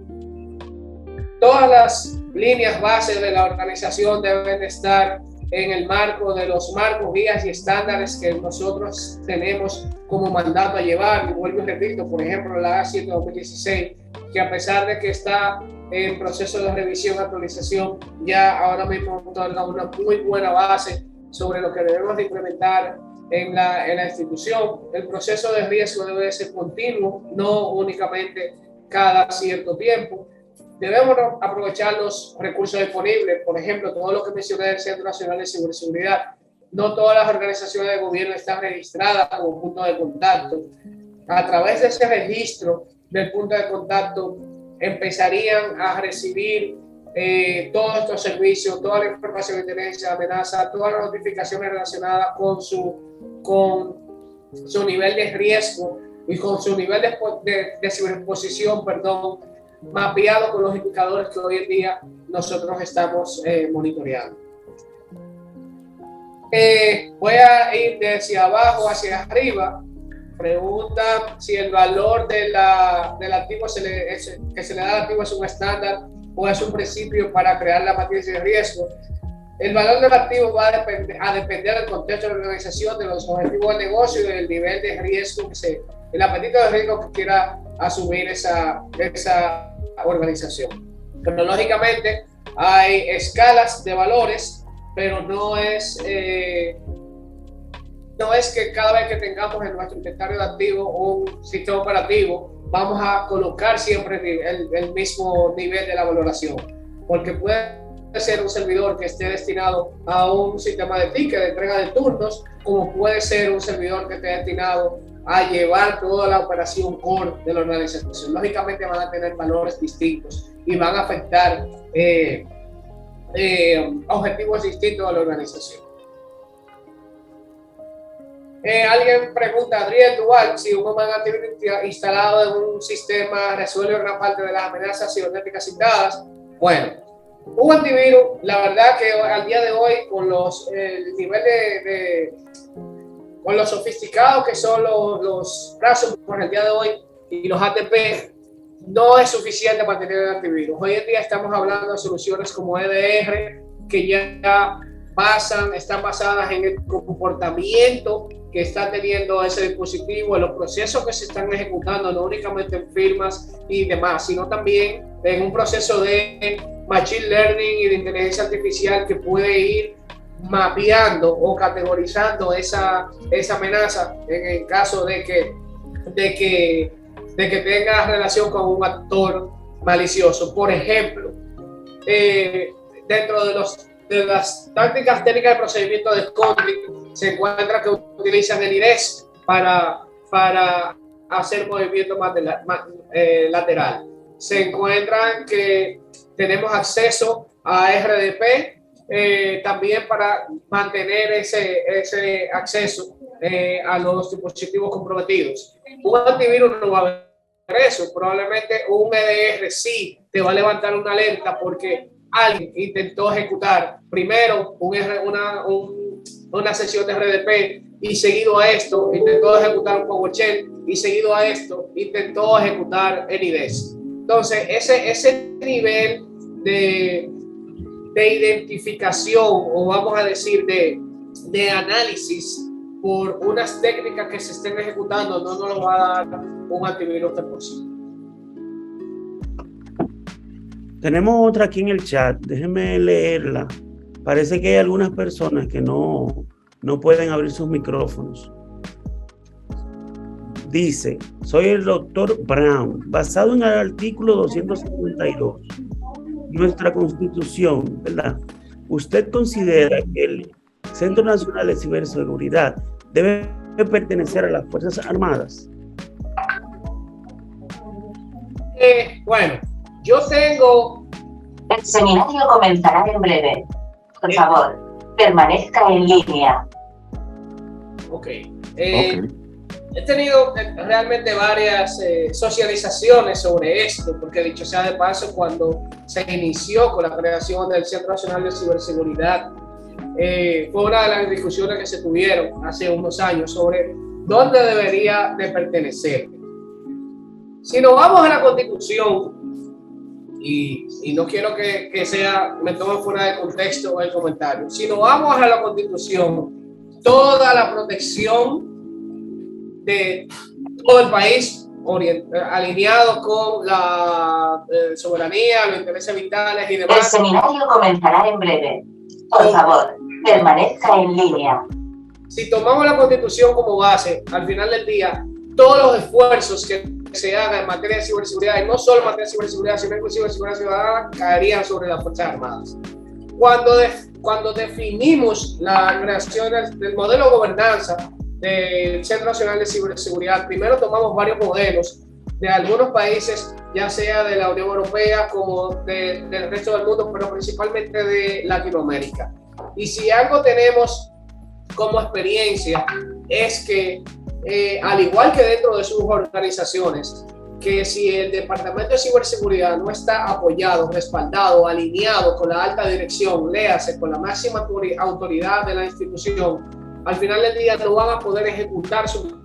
[SPEAKER 2] Todas las líneas base de la organización deben estar en el marco de los marcos, guías y estándares que nosotros tenemos como mandato a llevar. Y vuelvo y repito, por ejemplo, la A7 2016, que a pesar de que está en proceso de revisión y actualización, ya ahora mismo otorga una muy buena base sobre lo que debemos de implementar en la institución. El proceso de riesgo debe ser continuo, no únicamente cada cierto tiempo. Debemos aprovechar los recursos disponibles, por ejemplo, todo lo que mencioné del Centro Nacional de Ciberseguridad. No todas las organizaciones de gobierno están registradas como punto de contacto. A través de ese registro del punto de contacto empezarían a recibir todos estos servicios, toda la información de inteligencia de amenaza, todas las notificaciones relacionadas con su nivel de riesgo y con su nivel de ciberexposición, mapeado con los indicadores que hoy en día nosotros estamos monitoreando. Voy a ir de hacia abajo hacia arriba. Pregunta si el valor del activo que se le da al activo es un estándar o es un principio para crear la matriz de riesgo. El valor del activo va a depender del contexto de la organización, de los objetivos del negocio y del nivel de riesgo el apetito de riesgo que quiera asumir esa organización. Pero lógicamente hay escalas de valores, pero no es que cada vez que tengamos en nuestro inventario de activos un sistema operativo vamos a colocar siempre el mismo nivel de la valoración, porque puede ser un servidor que esté destinado a un sistema de ticket de entrega de turnos, como puede ser un servidor que esté destinado a llevar toda la operación core de la organización. Lógicamente van a tener valores distintos y van a afectar objetivos distintos a la organización. Alguien pregunta, Adriel Duval, si un Human Antivirus instalado en un sistema resuelve gran parte de las amenazas cibernéticas citadas. Bueno, un antivirus, la verdad que al día de hoy, con los niveles con los sofisticados que son los brazos por el día de hoy y los ATP, no es suficiente para tener el antivirus. Hoy en día estamos hablando de soluciones como EDR, que ya están basadas en el comportamiento que está teniendo ese dispositivo, en los procesos que se están ejecutando, no únicamente en firmas y demás, sino también en un proceso de machine learning y de inteligencia artificial que puede ir mapeando o categorizando esa amenaza en el caso de que tenga relación con un actor malicioso. Por ejemplo, dentro de las tácticas técnicas de procedimiento de Scotland se encuentra que utilizan el IDES para hacer movimiento lateral. Se encuentran que tenemos acceso a RDP también para mantener ese acceso a los dispositivos comprometidos. Un antivirus no va a hacer eso. Probablemente un EDR sí te va a levantar una alerta porque alguien intentó ejecutar primero una sesión de RDP y seguido a esto intentó ejecutar un PowerShell y seguido a esto intentó ejecutar el IDES. Entonces, ese nivel de identificación, o vamos a decir de análisis por unas técnicas que se estén ejecutando, no nos lo va a dar un antivirus de por sí.
[SPEAKER 4] Tenemos otra aquí en el chat, déjenme leerla. Parece que hay algunas personas que no pueden abrir sus micrófonos. Dice, soy el doctor Brown, basado en el artículo 252, nuestra Constitución, ¿verdad? ¿Usted considera que el Centro Nacional de Ciberseguridad debe pertenecer a las Fuerzas Armadas?
[SPEAKER 2] Bueno, yo tengo...
[SPEAKER 6] El seminario comenzará en breve. Por favor, permanezca en línea.
[SPEAKER 2] Ok. He tenido realmente varias socializaciones sobre esto, porque dicho sea de paso, cuando se inició con la creación del Centro Nacional de Ciberseguridad, fue una de las discusiones que se tuvieron hace unos años sobre dónde debería de pertenecer. Si nos vamos a la Constitución, y no quiero que sea, me tomen fuera de contexto el comentario, si nos vamos a la Constitución, toda la protección de todo el país alineado con la soberanía, los intereses vitales y demás.
[SPEAKER 6] El seminario comenzará en breve. Por favor, permanezca en línea.
[SPEAKER 2] Si tomamos la Constitución como base, al final del día, todos los esfuerzos que se hagan en materia de ciberseguridad, y no solo en materia de ciberseguridad, sino inclusive seguridad ciudadana, caerían sobre las Fuerzas Armadas. Cuando definimos la creación del modelo de gobernanza del Centro Nacional de Ciberseguridad, primero tomamos varios modelos de algunos países, ya sea de la Unión Europea como del resto del mundo, pero principalmente de Latinoamérica. Y si algo tenemos como experiencia es que, al igual que dentro de sus organizaciones, que si el Departamento de Ciberseguridad no está apoyado, respaldado, alineado con la alta dirección, léase, con la máxima autoridad de la institución, al final del día no van a poder ejecutar su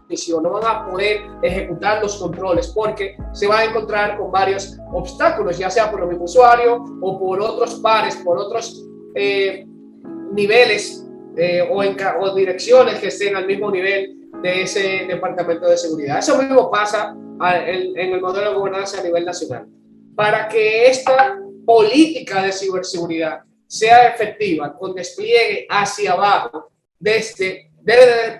[SPEAKER 2] misión, no van a poder ejecutar los controles, porque se van a encontrar con varios obstáculos, ya sea por el mismo usuario o por otros pares, por otros niveles o direcciones que estén al mismo nivel de ese departamento de seguridad. Eso mismo pasa en el modelo de gobernanza a nivel nacional. Para que esta política de ciberseguridad sea efectiva, con despliegue hacia abajo, debe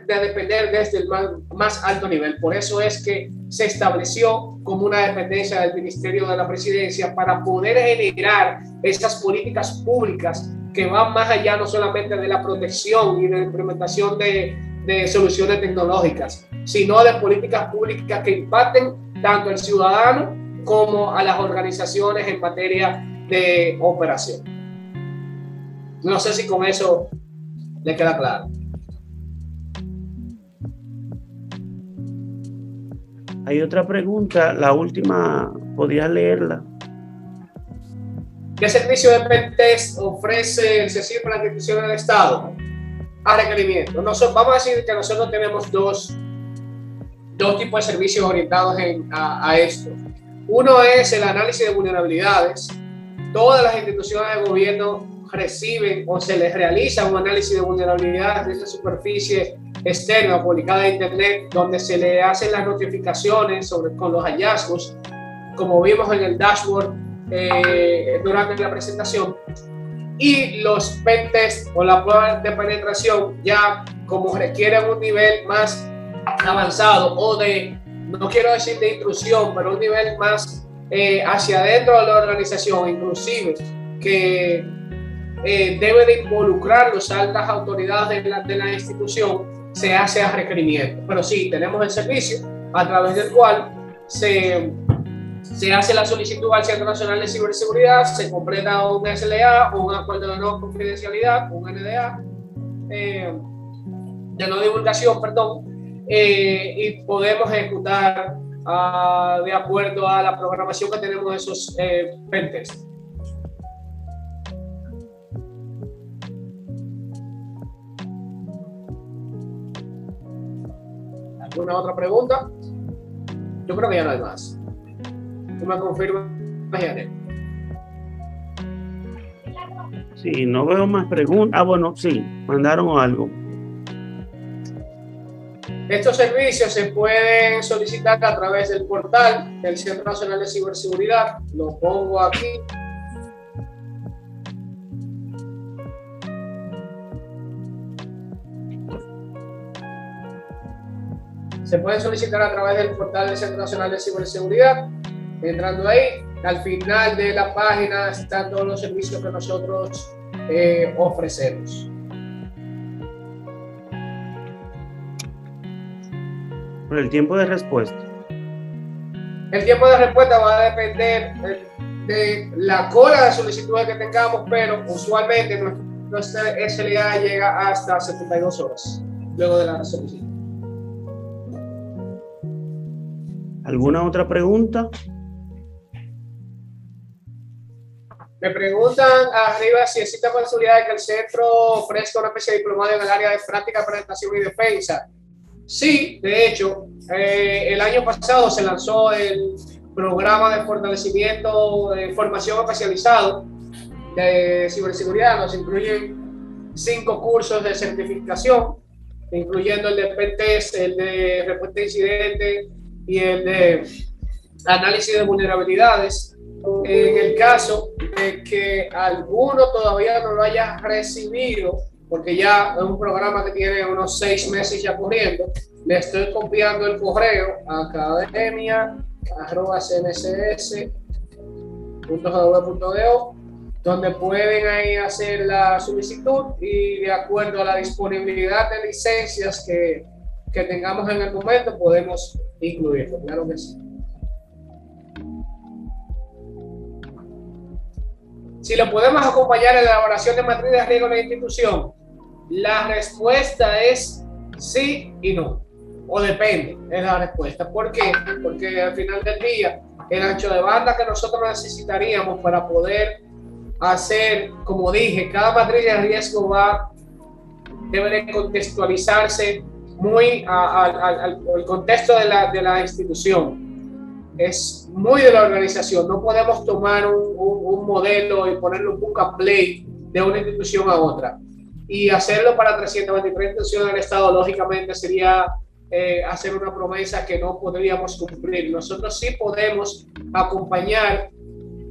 [SPEAKER 2] de depender desde el más alto nivel. Por eso es que se estableció como una dependencia del Ministerio de la Presidencia para poder generar esas políticas públicas que van más allá no solamente de la protección y de la implementación de soluciones tecnológicas, sino de políticas públicas que impacten tanto al ciudadano como a las organizaciones en materia de operación. No sé si con eso le queda claro.
[SPEAKER 4] Hay otra pregunta, la última, ¿podrías leerla?
[SPEAKER 2] ¿Qué servicio de pentest ofrece el CECIR para la institución del Estado? A requerimiento. Vamos a decir que nosotros tenemos dos tipos de servicios orientados a esto. Uno es el análisis de vulnerabilidades. Todas las instituciones de gobierno reciben o se les realiza un análisis de vulnerabilidades de esa superficie externa publicada en Internet, donde se le hacen las notificaciones con los hallazgos, como vimos en el dashboard durante la presentación. Y los pentests o la prueba de penetración, ya como requieren un nivel más avanzado o no quiero decir de intrusión, pero un nivel más hacia adentro de la organización, inclusive que debe de involucrar las altas autoridades de la institución, se hace a requerimiento. Pero sí, tenemos el servicio a través del cual se hace la solicitud al Centro Nacional de Ciberseguridad, se completa un SLA, un acuerdo de no confidencialidad, un NDA, de no divulgación, perdón, y podemos ejecutar de acuerdo a la programación que tenemos de esos pentests. ¿Alguna otra pregunta? Yo creo que ya no hay más. Tú me confirmas, Janet.
[SPEAKER 4] Sí, no veo más preguntas. Ah, bueno, sí, mandaron algo.
[SPEAKER 2] Estos servicios se pueden solicitar a través del portal del Centro Nacional de Ciberseguridad. Lo pongo aquí. Se pueden solicitar a través del portal del Centro Nacional de Ciberseguridad. Entrando ahí, al final de la página están todos los servicios que nosotros ofrecemos.
[SPEAKER 4] Por el tiempo de respuesta.
[SPEAKER 2] El tiempo de respuesta va a depender de la cola de solicitudes que tengamos, pero usualmente nuestro SLA llega hasta 72 horas luego de la solicitud.
[SPEAKER 4] ¿Alguna otra pregunta?
[SPEAKER 2] Me preguntan arriba si existe la posibilidad de que el centro ofrezca una especie de diplomado en el área de práctica, presentación y defensa. Sí, de hecho, el año pasado se lanzó el programa de fortalecimiento de formación especializado de ciberseguridad. Nos incluyen 5 cursos de certificación, incluyendo el de Pentest, el de respuesta a incidentes y el de análisis de vulnerabilidades. En el caso de que alguno todavía no lo haya recibido, porque ya es un programa que tiene unos 6 meses ya corriendo, le estoy copiando el correo a academia@cnss.gov.do, donde pueden ahí hacer la solicitud y de acuerdo a la disponibilidad de licencias que tengamos en el momento podemos incluirlo, claro que sí. Si lo podemos acompañar en la elaboración de matriz de riesgo de la institución, la respuesta es sí y no, o depende, es la respuesta. ¿Por qué? Porque al final del día, el ancho de banda que nosotros necesitaríamos para poder hacer, como dije, cada matriz de riesgo debe de contextualizarse muy al contexto de la institución. Es muy de la organización, no podemos tomar un modelo y ponerle un book and play de una institución a otra. Y hacerlo para 323 instituciones del Estado, lógicamente, sería hacer una promesa que no podríamos cumplir. Nosotros sí podemos acompañar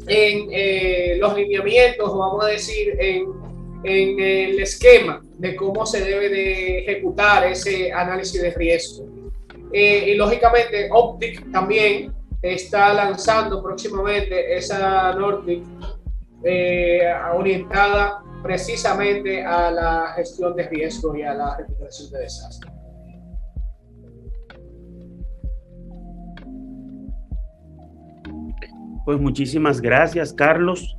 [SPEAKER 2] en los lineamientos, vamos a decir, en el esquema de cómo se debe de ejecutar ese análisis de riesgo. Y lógicamente, Optic también está lanzando próximamente esa Nordic orientada precisamente a la gestión de riesgo y a la recuperación de desastre.
[SPEAKER 4] Pues muchísimas gracias, Carlos.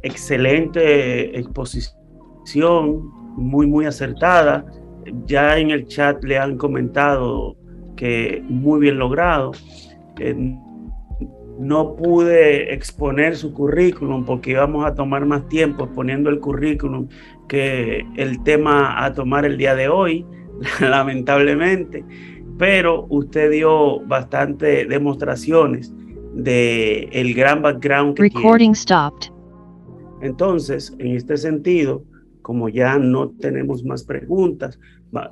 [SPEAKER 4] Excelente exposición, muy acertada. Ya en el chat le han comentado que muy bien logrado. No pude exponer su currículum porque íbamos a tomar más tiempo exponiendo el currículum que el tema a tomar el día de hoy, lamentablemente, pero usted dio bastantes demostraciones de el gran background que
[SPEAKER 3] Recording
[SPEAKER 4] tiene.
[SPEAKER 3] stopped.
[SPEAKER 4] Entonces, en este sentido, como ya no tenemos más preguntas,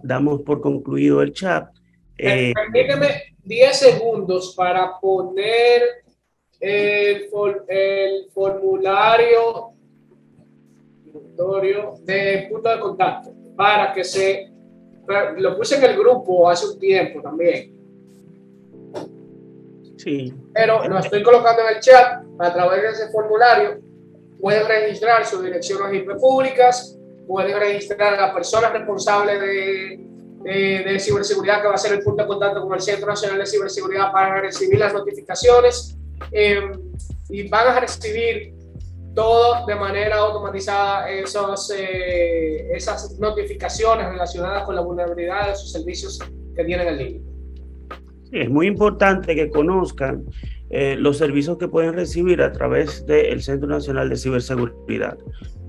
[SPEAKER 4] damos por concluido el chat.
[SPEAKER 2] Permíteme 10 segundos para poner el formulario de punto de contacto para que lo puse en el grupo hace un tiempo también.
[SPEAKER 4] Sí.
[SPEAKER 2] Pero lo estoy colocando en el chat. A través de ese formulario pueden registrar sus direcciones IP públicas, pueden registrar a la persona responsable de ciberseguridad, que va a ser el punto de contacto con el Centro Nacional de Ciberseguridad para recibir las notificaciones, y van a recibir todo de manera automatizada esas notificaciones relacionadas con la vulnerabilidad de sus servicios que tienen en línea.
[SPEAKER 4] Sí, es muy importante que conozcan los servicios que pueden recibir a través del Centro Nacional de Ciberseguridad.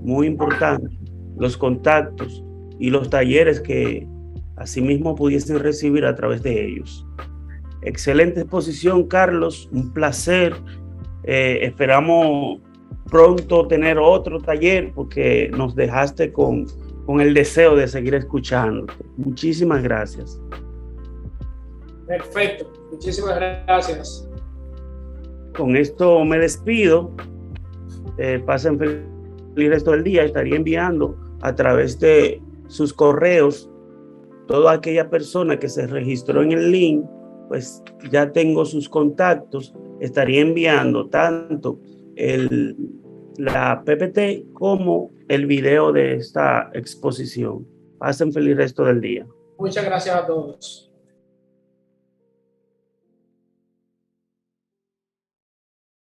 [SPEAKER 4] Muy importante, los contactos y los talleres que asimismo pudiesen recibir a través de ellos. Excelente exposición, Carlos, un placer. Esperamos pronto tener otro taller porque nos dejaste con el deseo de seguir escuchándote. Muchísimas gracias.
[SPEAKER 2] Perfecto, muchísimas gracias.
[SPEAKER 4] Con esto me despido. Pasen feliz resto del día. Estaría enviando a través de sus correos toda aquella persona que se registró en el link, pues ya tengo sus contactos. Estaría enviando tanto la PPT como el video de esta exposición. Pasen feliz resto del día.
[SPEAKER 2] Muchas gracias a todos.